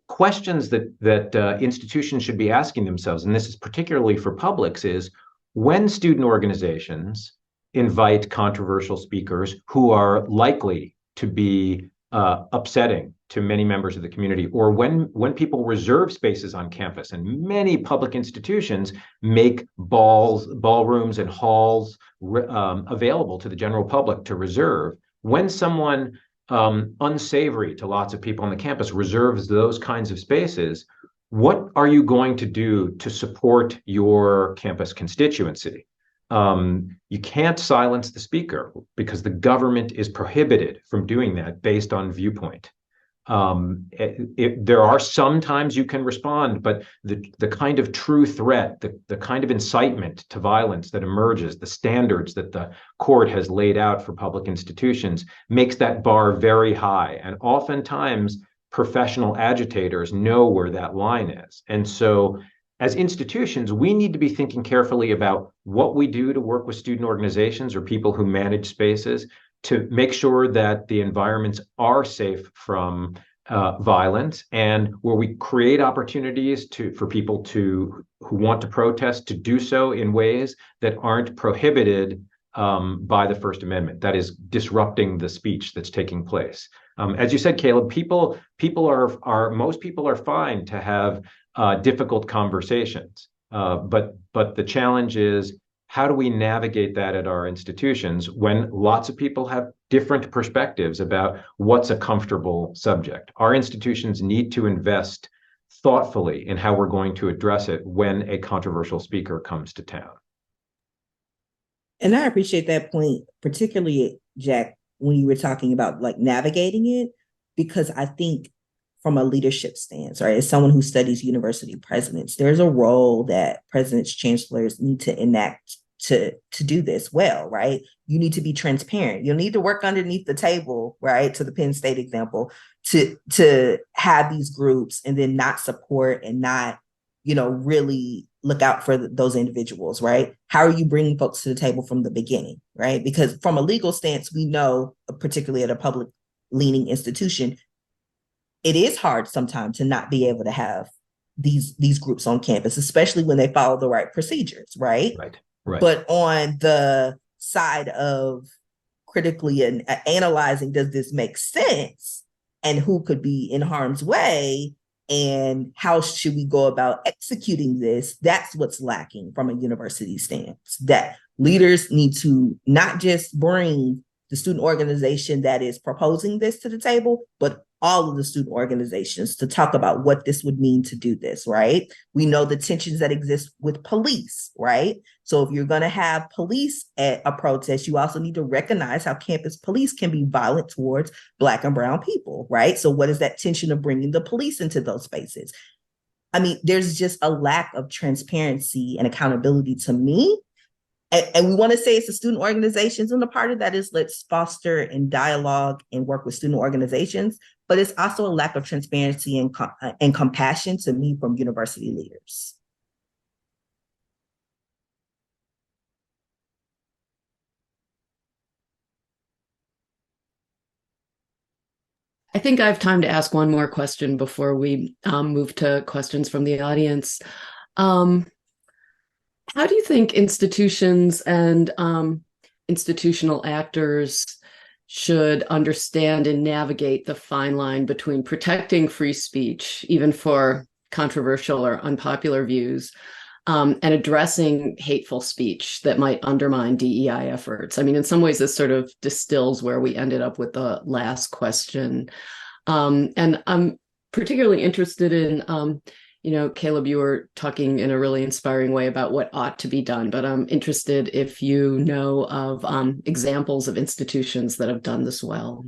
questions that institutions should be asking themselves, and this is particularly for publics, is when student organizations invite controversial speakers who are likely to be upsetting to many members of the community, or when people reserve spaces on campus, and many public institutions make ballrooms and halls available to the general public to reserve, when someone unsavory to lots of people on the campus reserves those kinds of spaces, what are you going to do to support your campus constituency? You can't silence the speaker because the government is prohibited from doing that based on viewpoint. There are some times you can respond, but the kind of true threat, the kind of incitement to violence that emerges, the standards that the court has laid out for public institutions makes that bar very high. And oftentimes professional agitators know where that line is. And so as institutions, we need to be thinking carefully about what we do to work with student organizations or people who manage spaces to make sure that the environments are safe from violence, and where we create opportunities for people who want to protest to do so in ways that aren't prohibited by the First Amendment. That is disrupting the speech that's taking place. As you said, Kaleb, most people are fine to have difficult conversations, but the challenge is, how do we navigate that at our institutions when lots of people have different perspectives about what's a comfortable subject? Our institutions need to invest thoughtfully in how we're going to address it when a controversial speaker comes to town. And I appreciate that point, particularly, Jack, when you were talking about like navigating it, because I think from a leadership stance, right, as someone who studies university presidents, there's a role that presidents, chancellors need to enact to do this well, right? You need to be transparent. You'll need to work underneath the table, right, to the Penn State example, to have these groups and then not support and not, really look out for those individuals, right? How are you bringing folks to the table from the beginning, right? Because from a legal stance, we know, particularly at a public leaning institution, it is hard sometimes to not be able to have these groups on campus, especially when they follow the right procedures, right? Right. Right. But on the side of critically and analyzing, does this make sense? And who could be in harm's way? And how should we go about executing this? That's what's lacking from a university stance. That leaders need to not just bring the student organization that is proposing this to the table, but all of the student organizations to talk about what this would mean to do this, right? We know the tensions that exist with police, right? So if you're going to have police at a protest, you also need to recognize how campus police can be violent towards Black and brown people, right? So what is that tension of bringing the police into those spaces? I mean, there's just a lack of transparency and accountability to me. And we want to say it's the student organizations, and the part of that is let's foster and dialogue and work with student organizations, but it's also a lack of transparency and compassion to me from university leaders. I think I have time to ask one more question before we move to questions from the audience. How do you think institutions and institutional actors should understand and navigate the fine line between protecting free speech, even for controversial or unpopular views, and addressing hateful speech that might undermine DEI efforts? I mean, in some ways, this sort of distills where we ended up with the last question. And I'm particularly interested in, Kaleb, you were talking in a really inspiring way about what ought to be done, but I'm interested if you know of examples of institutions that have done this well.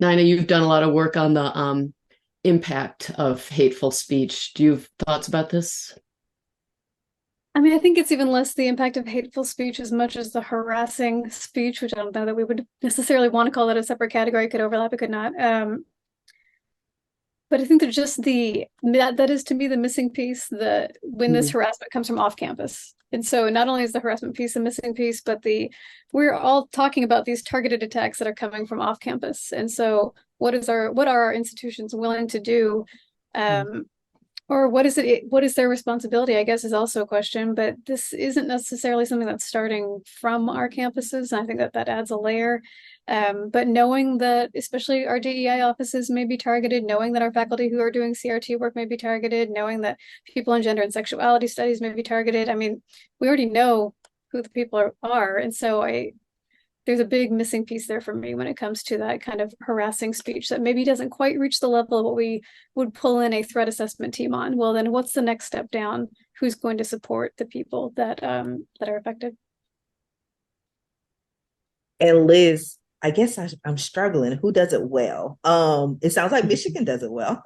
Nina, you've done a lot of work on the impact of hateful speech. Do you have thoughts about this? I mean, I think it's even less the impact of hateful speech as much as the harassing speech, which I don't know that we would necessarily want to call that a separate category. It could overlap, it could not. But I think that just that is to me the missing piece, that when this harassment comes from off campus. And so not only is the harassment piece the missing piece, but we're all talking about these targeted attacks that are coming from off campus. And so what are our institutions willing to do? Or what is their responsibility, I guess, is also a question, but this isn't necessarily something that's starting from our campuses. And I think that adds a layer. But knowing that, especially our DEI offices may be targeted, knowing that our faculty who are doing CRT work may be targeted, knowing that people in gender and sexuality studies may be targeted. I mean, we already know who the people are. And so there's a big missing piece there for me when it comes to that kind of harassing speech that maybe doesn't quite reach the level of what we would pull in a threat assessment team on. Well, then what's the next step down? Who's going to support the people that are affected? And Liz, I guess I'm struggling. Who does it well? It sounds like Michigan does it well,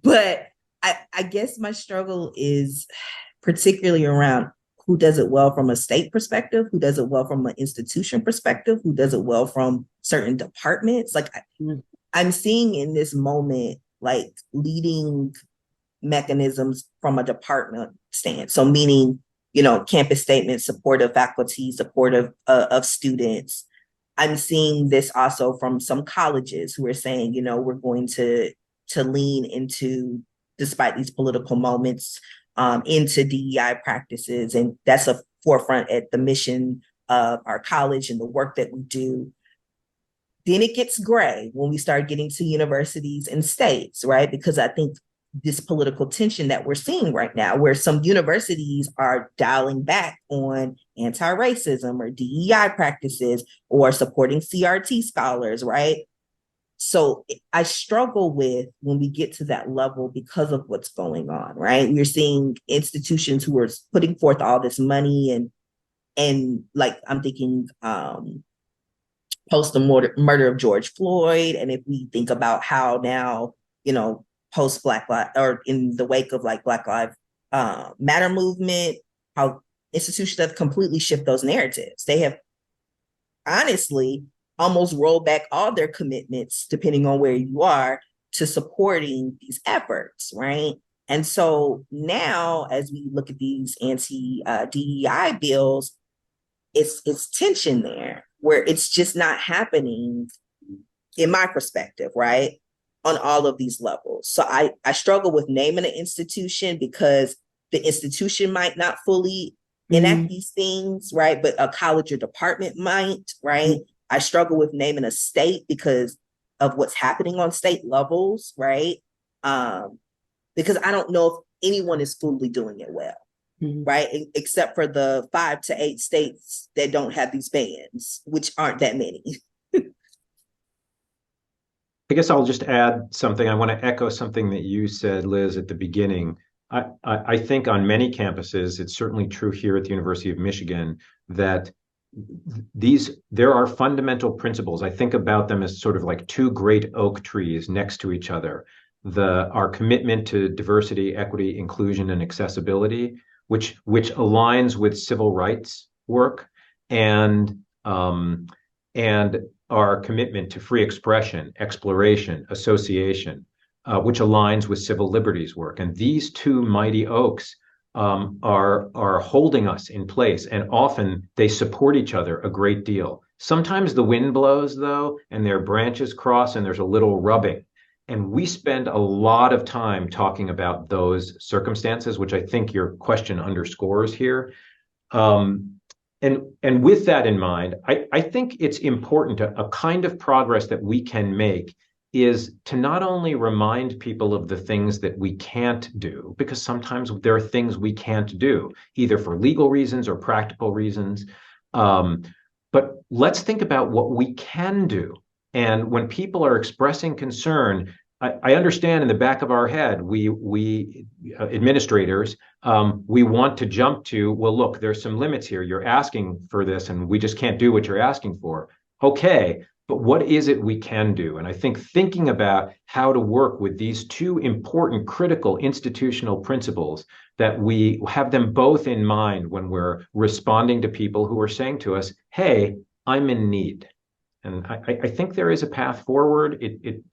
but I guess my struggle is particularly around who does it well from a state perspective, who does it well from an institution perspective, who does it well from certain departments. Like I'm seeing in this moment, like leading mechanisms from a department stance. So meaning, campus statements, supportive faculty, supportive of students. I'm seeing this also from some colleges who are saying, we're going to lean into, despite these political moments, into DEI practices. And that's a forefront at the mission of our college and the work that we do. Then it gets gray when we start getting to universities and states, right? Because I think this political tension that we're seeing right now, where some universities are dialing back on anti-racism or DEI practices or supporting CRT scholars, right? So I struggle with when we get to that level because of what's going on, right? We're seeing institutions who are putting forth all this money and like I'm thinking post the murder of George Floyd. And if we think about how now, post Black Lives or in the wake of like Black Lives Matter movement, how institutions have completely shifted those narratives. They have honestly almost roll back all their commitments, depending on where you are, to supporting these efforts, right? And so now, as we look at these anti-DEI bills, it's tension there, where it's just not happening, in my perspective, right? on all of these levels. So I struggle with naming an institution because the institution might not fully enact these things, right? But a college or department might, right? I struggle with naming a state because of what's happening on state levels, right? Because I don't know if anyone is fully doing it well, right? Except for the 5 to 8 states that don't have these bans, which aren't that many. I guess I'll just add something. I want to echo something that you said, Liz, at the beginning. I think on many campuses, it's certainly true here at the University of Michigan, that there are fundamental principles. I think about them as sort of like two great oak trees next to each other. Our commitment to diversity, equity, inclusion, and accessibility, which aligns with civil rights work, and our commitment to free expression, exploration, association, which aligns with civil liberties work. And these two mighty oaks are holding us in place, and often they support each other a great deal. Sometimes the wind blows, though, and their branches cross, and there's a little rubbing. And we spend a lot of time talking about those circumstances, which I think your question underscores here. And with that in mind, I think it's important a kind of progress that we can make is to not only remind people of the things that we can't do, because sometimes there are things we can't do, either for legal reasons or practical reasons, but let's think about what we can do. And when people are expressing concern, I understand in the back of our head, we administrators, we want to jump to, well, look, there's some limits here. You're asking for this, and we just can't do what you're asking for. Okay, but what is it we can do? And I think thinking about how to work with these two important, critical institutional principles, that we have them both in mind when we're responding to people who are saying to us, hey, I'm in need. And I think there is a path forward.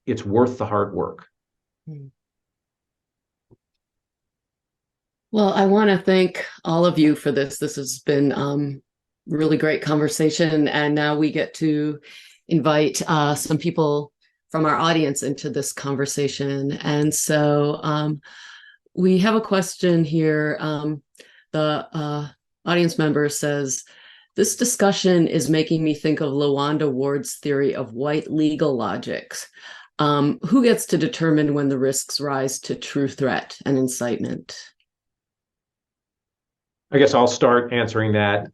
It's worth the hard work. Well, I want to thank all of you for this. This has been really great conversation. And now we get to invite some people from our audience into this conversation. And so we have a question here. The audience member says, this discussion is making me think of LaWanda Ward's theory of white legal logics. Who gets to determine when the risks rise to true threat and incitement? I guess I'll start answering that.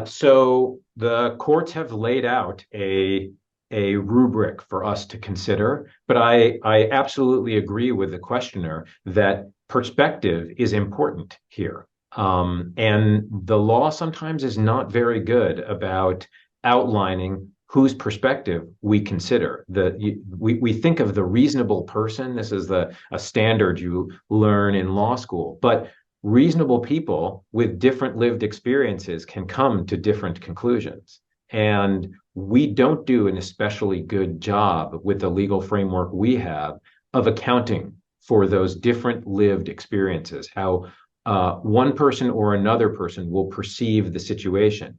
So the courts have laid out a rubric for us to consider, but I absolutely agree with the questioner that perspective is important here. And the law sometimes is not very good about outlining whose perspective we consider. We think of the reasonable person. This is a standard you learn in law school, but reasonable people with different lived experiences can come to different conclusions. And we don't do an especially good job with the legal framework we have of accounting for those different lived experiences, how one person or another person will perceive the situation.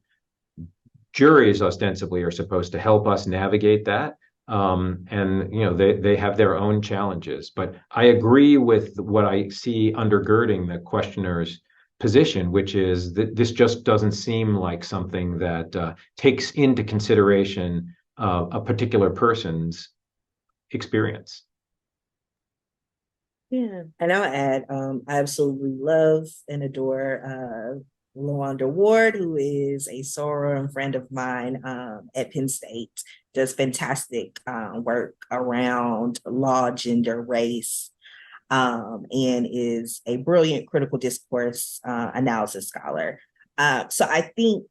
Juries ostensibly are supposed to help us navigate that. And they have their own challenges. But I agree with what I see undergirding the questioner's position, which is that this just doesn't seem like something that takes into consideration a particular person's experience. Yeah, and I'll add, I absolutely love and adore LaWanda Ward, who is a soror and friend of mine at Penn State, does fantastic work around law, gender, race, and is a brilliant critical discourse analysis scholar. So I think,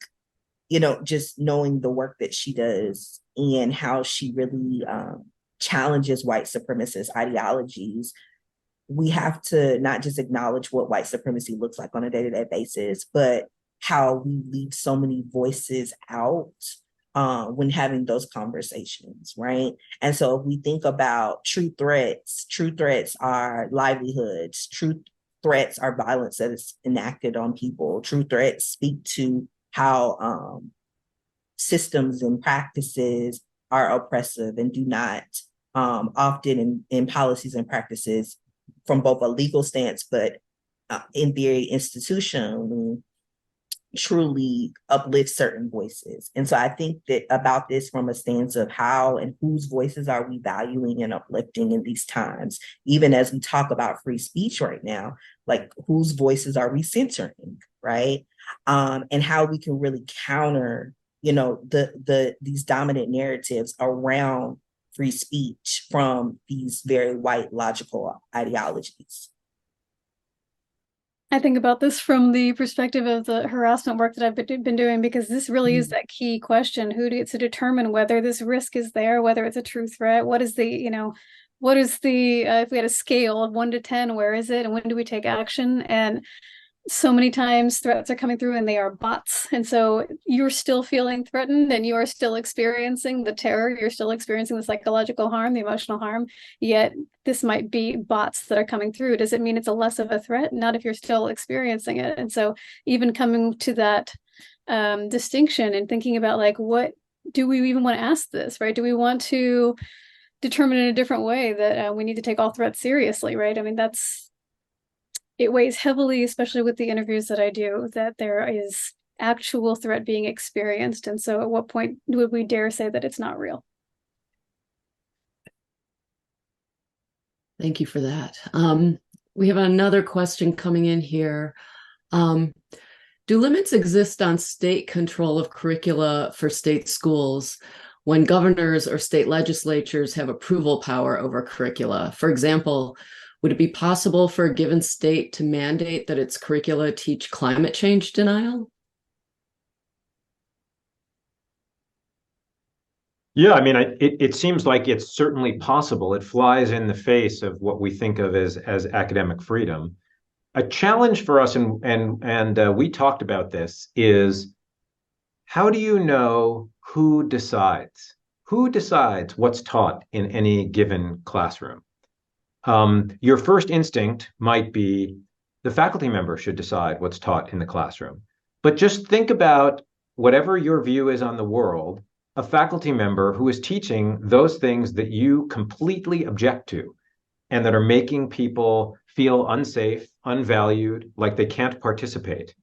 just knowing the work that she does and how she really challenges white supremacist ideologies, we have to not just acknowledge what white supremacy looks like on a day-to-day basis, but how we leave so many voices out when having those conversations, right? And so if we think about true threats are livelihoods, true threats are violence that is enacted on people, true threats speak to how systems and practices are oppressive and do not often in policies and practices from both a legal stance, but in theory, institutionally, truly uplift certain voices. And so I think that about this from a stance of how and whose voices are we valuing and uplifting in these times, even as we talk about free speech right now, like whose voices are we censoring, right? And how we can really counter, these dominant narratives around free speech from these very white logical ideologies. I think about this from the perspective of the harassment work that I've been doing, because this really is that key question. Who gets to determine whether this risk is there, whether it's a true threat? What is the, if we had a scale of 1 to 10, where is it? And when do we take action? And so many times threats are coming through and they are bots. And so you're still feeling threatened and you are still experiencing the terror. You're still experiencing the psychological harm, the emotional harm, yet this might be bots that are coming through. Does it mean it's a less of a threat? Not if you're still experiencing it. And so even coming to that distinction and thinking about like, what do we even want to ask this, right? Do we want to determine in a different way that we need to take all threats seriously, right? I mean, it weighs heavily, especially with the interviews that I do, that there is actual threat being experienced. And so at what point would we dare say that it's not real? Thank you for that. We have another question coming in here. Do limits exist on state control of curricula for state schools when governors or state legislatures have approval power over curricula? For example, would it be possible for a given state to mandate that its curricula teach climate change denial? Yeah, I mean, it seems like it's certainly possible. It flies in the face of what we think of as academic freedom. A challenge for us, and we talked about this, is how do you know who decides? Who decides what's taught in any given classroom? Your first instinct might be the faculty member should decide what's taught in the classroom. But just think about whatever your view is on the world, a faculty member who is teaching those things that you completely object to and that are making people feel unsafe, unvalued, like they can't participate.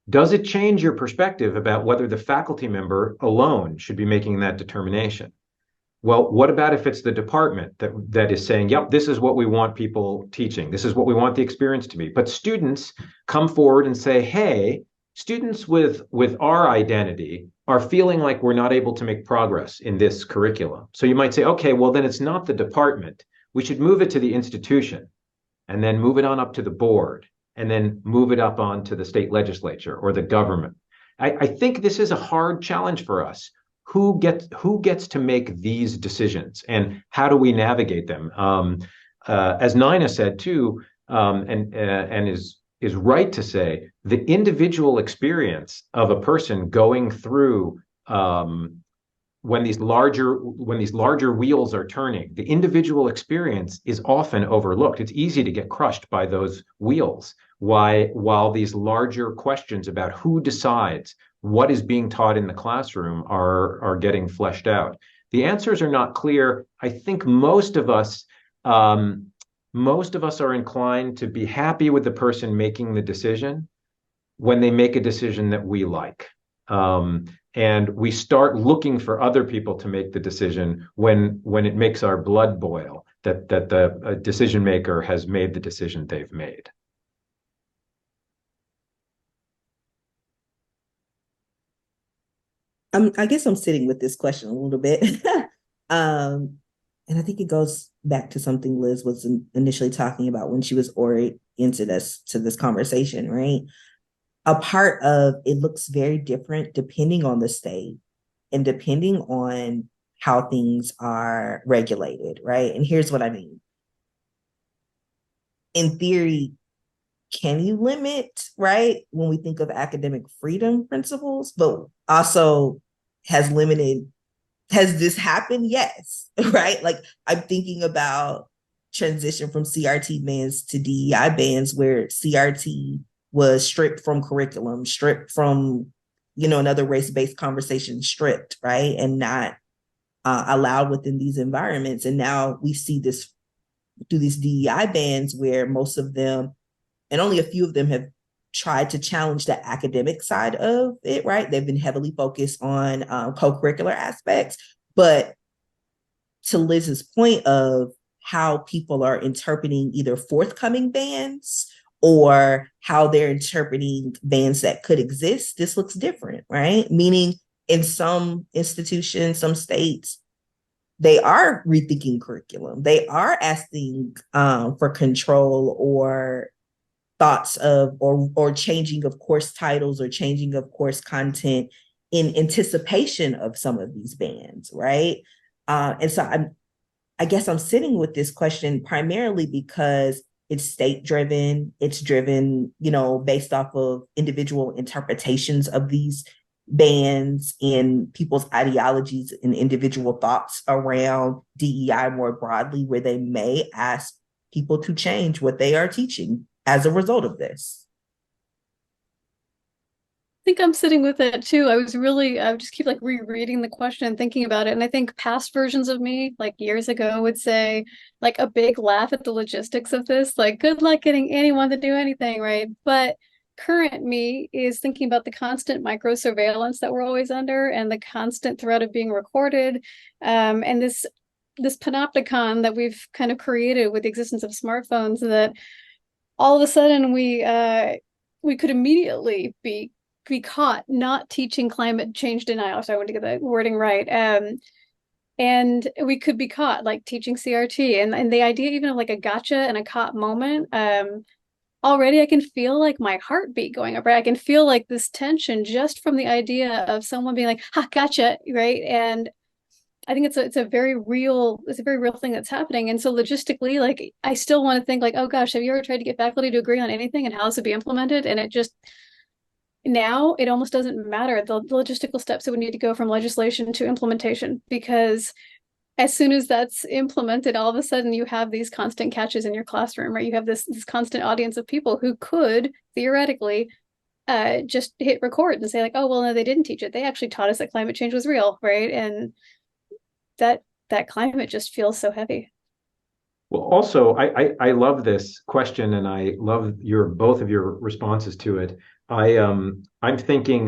Does it change your perspective about whether the faculty member alone should be making that determination? Well, what about if it's the department that is saying, yep, this is what we want people teaching. This is what we want the experience to be. But students come forward and say, hey, students with our identity are feeling like we're not able to make progress in this curriculum. So you might say, okay, well, then it's not the department. We should move it to the institution and then move it on up to the board and then move it up on to the state legislature or the government. I think this is a hard challenge for us. Who gets to make these decisions and how do we navigate them? As Nina said too, and is right to say, the individual experience of a person going through when these larger wheels are turning, the individual experience is often overlooked. It's easy to get crushed by those wheels. While these larger questions about who decides what is being taught in the classroom are getting fleshed out. The answers are not clear. I think most of us are inclined to be happy with the person making the decision when they make a decision that we like. And we start looking for other people to make the decision when it makes our blood boil that the decision maker has made the decision they've made. I guess I'm sitting with this question a little bit. And I think it goes back to something Liz was initially talking about when she was oriented us to this conversation, right? A part of it looks very different depending on the state and depending on how things are regulated, right? And here's what I mean. In theory, can you limit, right, when we think of academic freedom principles, but also has this happened? Yes, right? Like I'm thinking about transition from CRT bans to DEI bans where CRT was stripped from curriculum, stripped from, another race-based conversation, stripped, right? And not allowed within these environments. And now we see this through these DEI bans where most of them, and only a few of them, have tried to challenge the academic side of it, right? They've been heavily focused on co-curricular aspects. But to Liz's point of how people are interpreting either forthcoming bans or how they're interpreting bans that could exist, this looks different, right? Meaning in some institutions, some states, they are rethinking curriculum. They are asking for control or thoughts of or changing of course titles or changing of course content in anticipation of some of these bans, right? And so I guess I'm sitting with this question primarily because it's state driven. It's driven, based off of individual interpretations of these bans and people's ideologies and individual thoughts around DEI more broadly, where they may ask people to change what they are teaching as a result of this. I think I'm sitting with it too. I would just keep like rereading the question and thinking about it. And I think past versions of me, like years ago, would say like a big laugh at the logistics of this, like good luck getting anyone to do anything, right? But current me is thinking about the constant micro surveillance that we're always under and the constant threat of being recorded. And this panopticon that we've kind of created with the existence of smartphones, that all of a sudden we could immediately be caught not teaching climate change denial. So I want to get the wording right. And we could be caught like teaching CRT, and the idea even of like a gotcha and a caught moment. Already I can feel like my heartbeat going up, right? I can feel like this tension just from the idea of someone being like, ha, gotcha, right? And I think it's a very real thing that's happening. And so logistically, like I still want to think like, oh gosh, have you ever tried to get faculty to agree on anything and how this would be implemented? And it just, now it almost doesn't matter the logistical steps that would need to go from legislation to implementation, because as soon as that's implemented, all of a sudden you have these constant catches in your classroom, right? You have this constant audience of people who could theoretically just hit record and say like, oh, well, no, they didn't teach it. They actually taught us that climate change was real, right? And that climate just feels so heavy. Well, also, I love this question, and I love both of your responses to it. I'm thinking,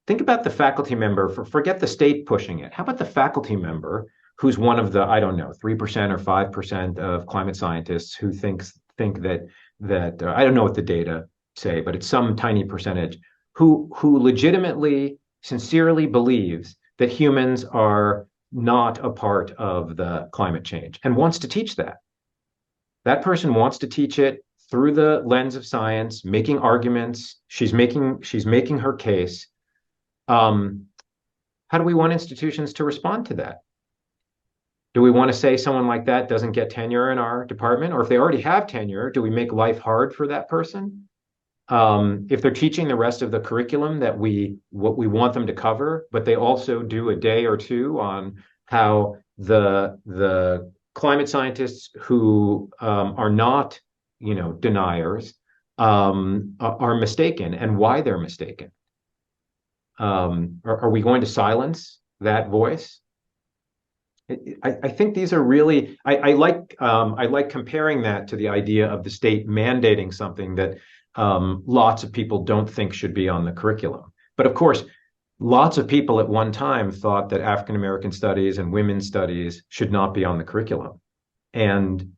think about the faculty member. Forget the state pushing it. How about the faculty member who's one of the, I don't know, 3% or 5% of climate scientists who think that I don't know what the data say, but it's some tiny percentage who legitimately, sincerely believes that humans are not a part of the climate change and wants to teach that. That person wants to teach it through the lens of science, making arguments. She's making her case. How do we want institutions to respond to that? Do we want to say someone like that doesn't get tenure in our department? Or if they already have tenure, do we make life hard for that person? If they're teaching the rest of the curriculum what we want them to cover, but they also do a day or two on how the climate scientists who are not, deniers, are mistaken and why they're mistaken. Are we going to silence that voice? I think these are really, I like comparing that to the idea of the state mandating something that lots of people don't think should be on the curriculum. But of course, lots of people at one time thought that African American studies and women's studies should not be on the curriculum. And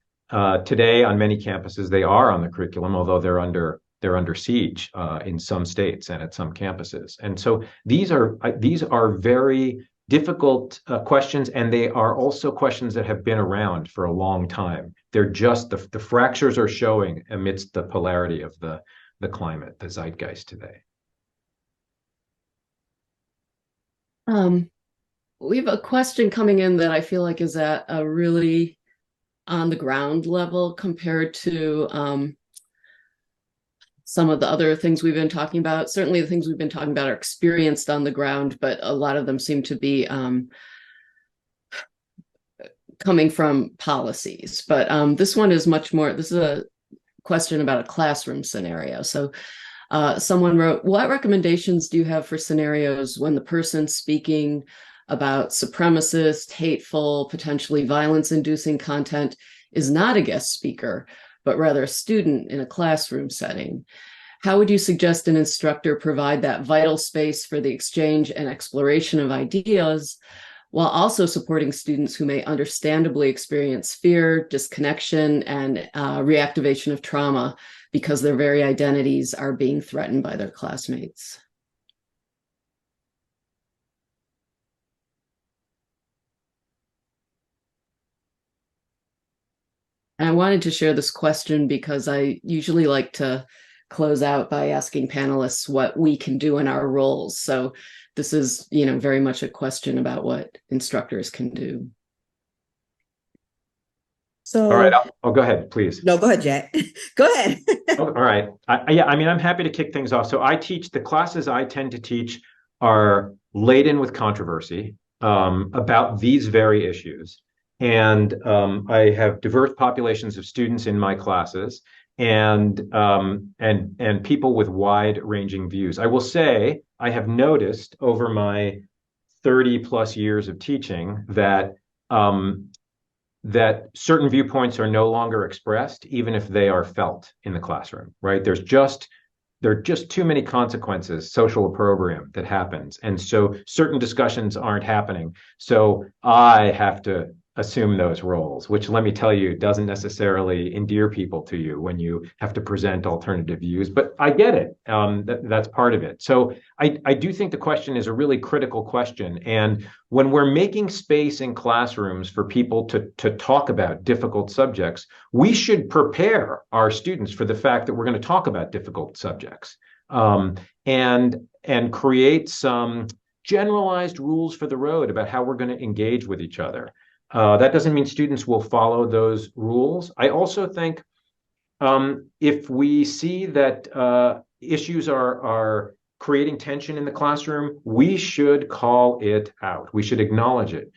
today on many campuses, they are on the curriculum, although they're under siege in some states and at some campuses. And so these are very difficult questions, and they are also questions that have been around for a long time. They're just the fractures are showing amidst the polarity of the climate, the zeitgeist today. We have a question coming in that I feel like is at a really on the ground level compared to some of the other things we've been talking about. Certainly the things we've been talking about are experienced on the ground, but a lot of them seem to be coming from policies. But this one is much more, this is a question about a classroom scenario. So someone wrote, what recommendations do you have for scenarios when the person speaking about supremacist, hateful, potentially violence-inducing content is not a guest speaker, but rather a student in a classroom setting? How would you suggest an instructor provide that vital space for the exchange and exploration of ideas, while also supporting students who may understandably experience fear, disconnection, and reactivation of trauma because their very identities are being threatened by their classmates? And I wanted to share this question because I usually like to close out by asking panelists what we can do in our roles. So this is, very much a question about what instructors can do. So, all right, I'll go ahead, please. No, go ahead, Jack. Go ahead. All right. I'm happy to kick things off. So the classes I tend to teach are laden with controversy about these very issues. And I have diverse populations of students in my classes and people with wide-ranging views. I will say I have noticed over my 30 plus years of teaching that that certain viewpoints are no longer expressed, even if they are felt in the classroom, right? There are just too many consequences, social opprobrium that happens. And so certain discussions aren't happening. So I have to assume those roles, which, let me tell you, doesn't necessarily endear people to you when you have to present alternative views, but I get it. That's part of it. So I do think the question is a really critical question. And when we're making space in classrooms for people to talk about difficult subjects, we should prepare our students for the fact that we're going to talk about difficult subjects, and create some generalized rules for the road about how we're going to engage with each other. That doesn't mean students will follow those rules. I also think if we see that issues are creating tension in the classroom, we should call it out. We should acknowledge it.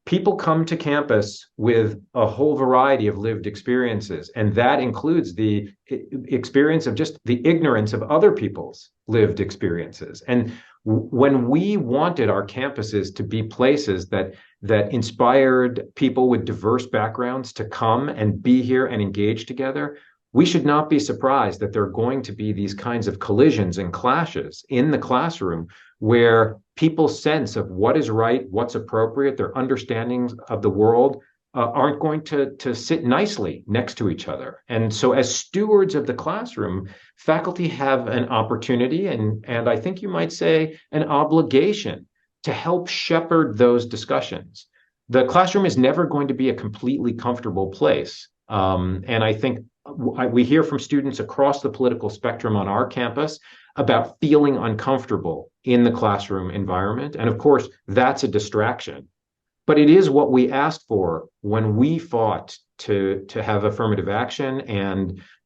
People come to campus with a whole variety of lived experiences, and that includes the experience of just the ignorance of other people's lived experiences. And when we wanted our campuses to be places that inspired people with diverse backgrounds to come and be here and engage together, we should not be surprised that there are going to be these kinds of collisions and clashes in the classroom where people's sense of what is right, what's appropriate, their understandings of the world aren't going to sit nicely next to each other. And so as stewards of the classroom, faculty have an opportunity and I think you might say an obligation to help shepherd those discussions. The classroom is never going to be a completely comfortable place. And I think we hear from students across the political spectrum on our campus about feeling uncomfortable in the classroom environment. And of course, that's a distraction. But it is what we asked for when we fought to have affirmative action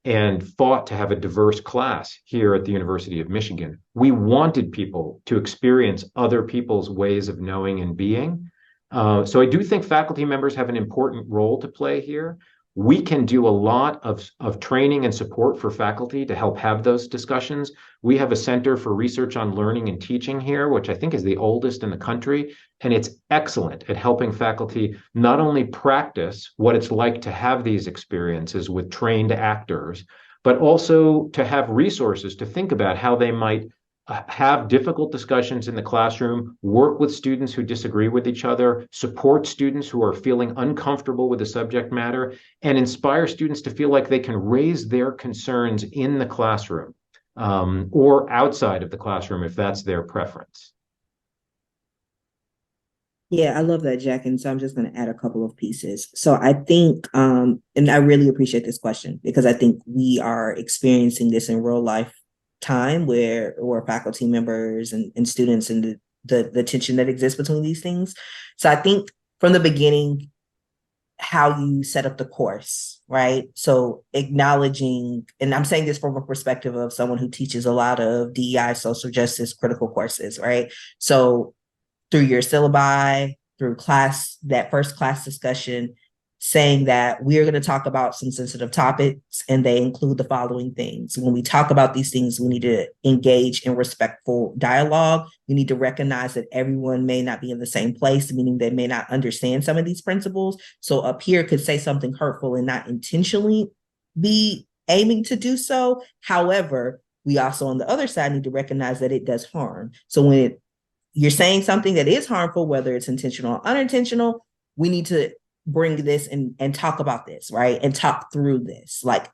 and fought to have a diverse class here at the University of Michigan. We wanted people to experience other people's ways of knowing and being. So I do think faculty members have an important role to play here. We can do a lot of training and support for faculty to help have those discussions. We have a Center for Research on Learning and Teaching here, which I think is the oldest in the country, and it's excellent at helping faculty not only practice what it's like to have these experiences with trained actors, but also to have resources to think about how they might have difficult discussions in the classroom, work with students who disagree with each other, support students who are feeling uncomfortable with the subject matter, and inspire students to feel like they can raise their concerns in the classroom or outside of the classroom if that's their preference. Yeah, I love that, Jack. And so I'm just going to add a couple of pieces. So I think, and I really appreciate this question because I think we are experiencing this in real life time where faculty members and students and the tension that exists between these things. So I think from the beginning, how you set up the course, right? So acknowledging, and I'm saying this from a perspective of someone who teaches a lot of DEI, social justice, critical courses, right? So through your syllabi, through class, that first class discussion, saying that we're going to talk about some sensitive topics, and they include the following things. When we talk about these things, we need to engage in respectful dialogue. We need to recognize that everyone may not be in the same place, meaning they may not understand some of these principles. So up here could say something hurtful and not intentionally be aiming to do so. However, we also on the other side need to recognize that it does harm. So when you're saying something that is harmful, whether it's intentional or unintentional, we need to bring this and talk about this, right? And talk through this. Like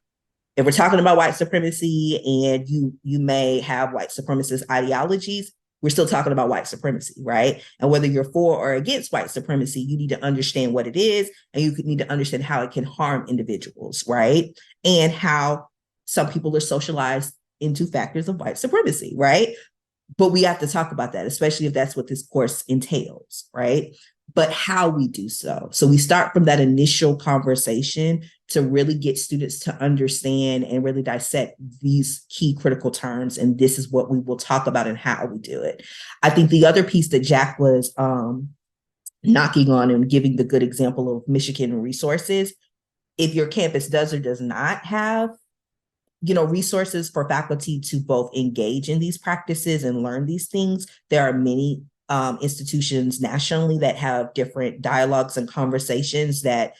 if we're talking about white supremacy and you may have white supremacist ideologies, we're still talking about white supremacy, right? And whether you're for or against white supremacy, you need to understand what it is, and you need to understand how it can harm individuals, right? And how some people are socialized into factors of white supremacy, right? But we have to talk about that, especially if that's what this course entails, right? But how we do so. So we start from that initial conversation to really get students to understand and really dissect these key critical terms. And this is what we will talk about and how we do it. I think the other piece that Jack was knocking on and giving the good example of Michigan resources, if your campus does or does not have resources for faculty to both engage in these practices and learn these things, there are many institutions nationally that have different dialogues and conversations that,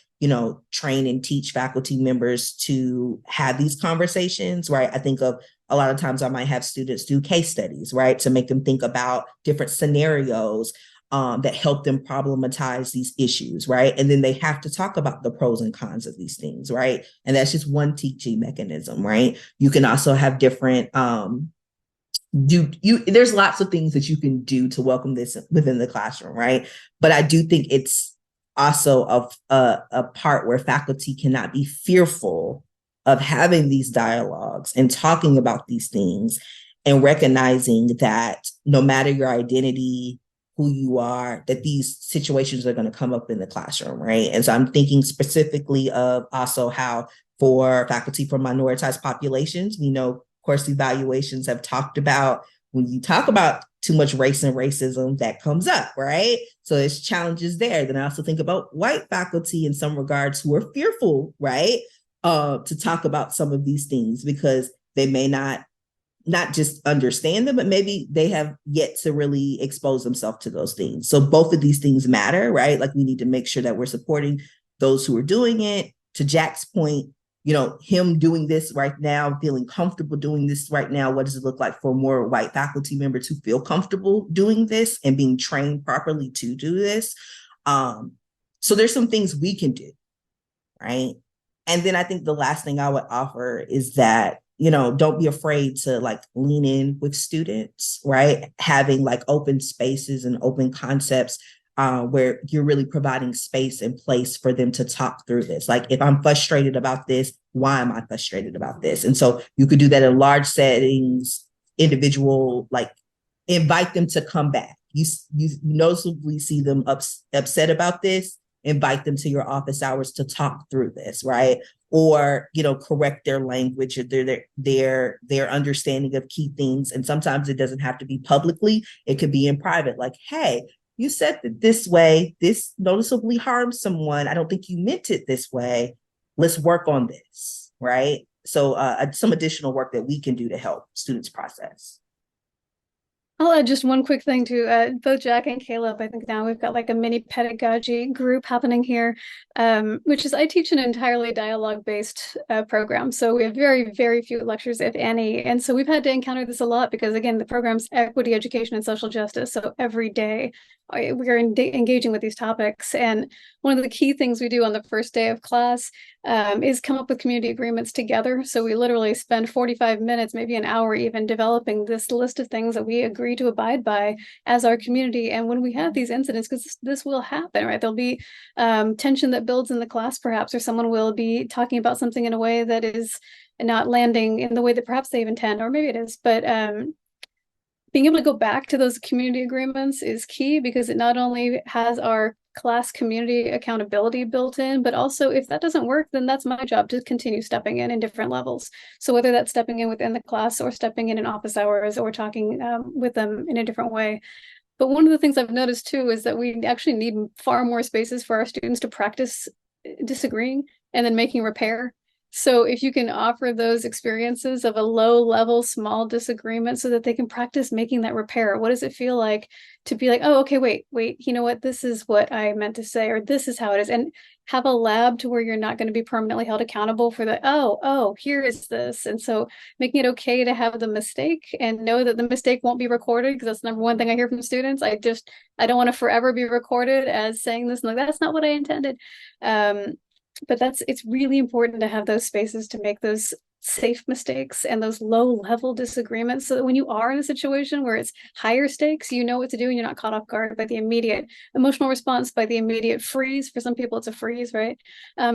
train and teach faculty members to have these conversations, right? I think of a lot of times I might have students do case studies, right? To make them think about different scenarios that help them problematize these issues, right? And then they have to talk about the pros and cons of these things, right? And that's just one teaching mechanism, right? You can also have different there's lots of things that you can do to welcome this within the classroom, right? But I do think it's also a part where faculty cannot be fearful of having these dialogues and talking about these things and recognizing that no matter your identity, who you are, that these situations are going to come up in the classroom, right? And so I'm thinking specifically of also how for faculty from minoritized populations, we know course evaluations have talked about when you talk about too much race and racism, that comes up, right? So there's challenges there. Then I also think about white faculty in some regards who are fearful, right? To talk about some of these things because they may not just understand them, but maybe they have yet to really expose themselves to those things. So both of these things matter, right? Like we need to make sure that we're supporting those who are doing it. To Jack's point, him doing this right now, feeling comfortable doing this right now, what does it look like for more white faculty members who feel comfortable doing this and being trained properly to do this? So there's some things we can do, right? And then I think the last thing I would offer is that, don't be afraid to lean in with students, right? Having open spaces and open concepts where you're really providing space and place for them to talk through this. If I'm frustrated about this, why am I frustrated about this? And so you could do that in large settings, individual, invite them to come back. You noticeably see them upset about this, invite them to your office hours to talk through this, right? Or, correct their language or their understanding of key things. And sometimes it doesn't have to be publicly. It could be in private, hey, you said that this way, this noticeably harms someone. I don't think you meant it this way. Let's work on this, right? So some additional work that we can do to help students process. I'll add just one quick thing to both Jack and Kaleb. I think now we've got a mini pedagogy group happening here, which is I teach an entirely dialogue-based program. So we have very, very few lectures, if any. And so we've had to encounter this a lot because, again, the program's equity, education, and social justice. So every day we are engaging with these topics. And one of the key things we do on the first day of class is come up with community agreements together. So we literally spend 45 minutes, maybe an hour even, developing this list of things that we agree to abide by as our community. And when we have these incidents, because this will happen, right? There'll be tension that builds in the class perhaps, or someone will be talking about something in a way that is not landing in the way that perhaps they intend, or maybe it is, but being able to go back to those community agreements is key because it not only has our class community accountability built in, but also if that doesn't work, then that's my job to continue stepping in different levels. So whether that's stepping in within the class or stepping in office hours or talking with them in a different way. But one of the things I've noticed too is that we actually need far more spaces for our students to practice disagreeing and then making repair. So if you can offer those experiences of a low level, small disagreement so that they can practice making that repair. What does it feel like to be like, oh, okay, wait, you know what? This is what I meant to say, or this is how it is. And have a lab to where you're not going to be permanently held accountable for the, oh, here is this. And so making it okay to have the mistake and know that the mistake won't be recorded, because that's the number one thing I hear from students. I don't want to forever be recorded as saying this and like, that's not what I intended. But it's really important to have those spaces to make those safe mistakes and those low level disagreements, so that when you are in a situation where it's higher stakes, you know what to do and you're not caught off guard by the immediate emotional response, by the immediate freeze. For some people, it's a freeze, right?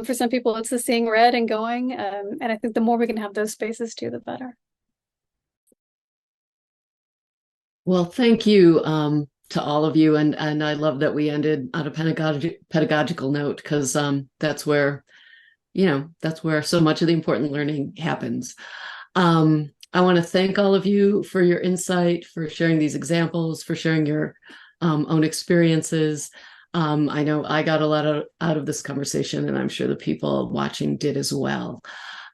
For some people, it's the seeing red and going. And I think the more we can have those spaces too, the better. Well, thank you to all of you. And I love that we ended on a pedagogical note, because that's where so much of the important learning happens. I want to thank all of you for your insight, for sharing these examples, for sharing your own experiences. I know I got a lot out of this conversation, and I'm sure the people watching did as well.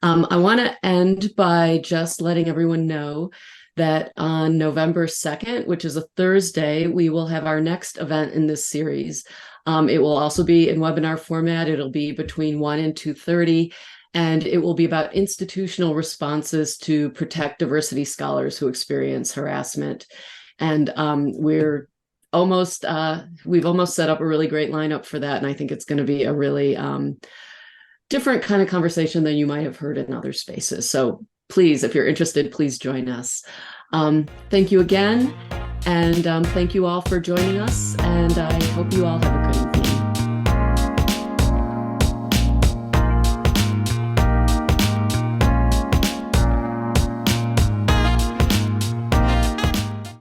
I want to end by just letting everyone know that on November 2nd, which is a Thursday, we will have our next event in this series. It will also be in webinar format. It'll be between 1 and 2:30, and it will be about institutional responses to protect diversity scholars who experience harassment. And we've almost set up a really great lineup for that, and I think it's going to be a really different kind of conversation than you might have heard in other spaces. So please, if you're interested, please join us. Thank you again. And thank you all for joining us. And I hope you all have a good evening.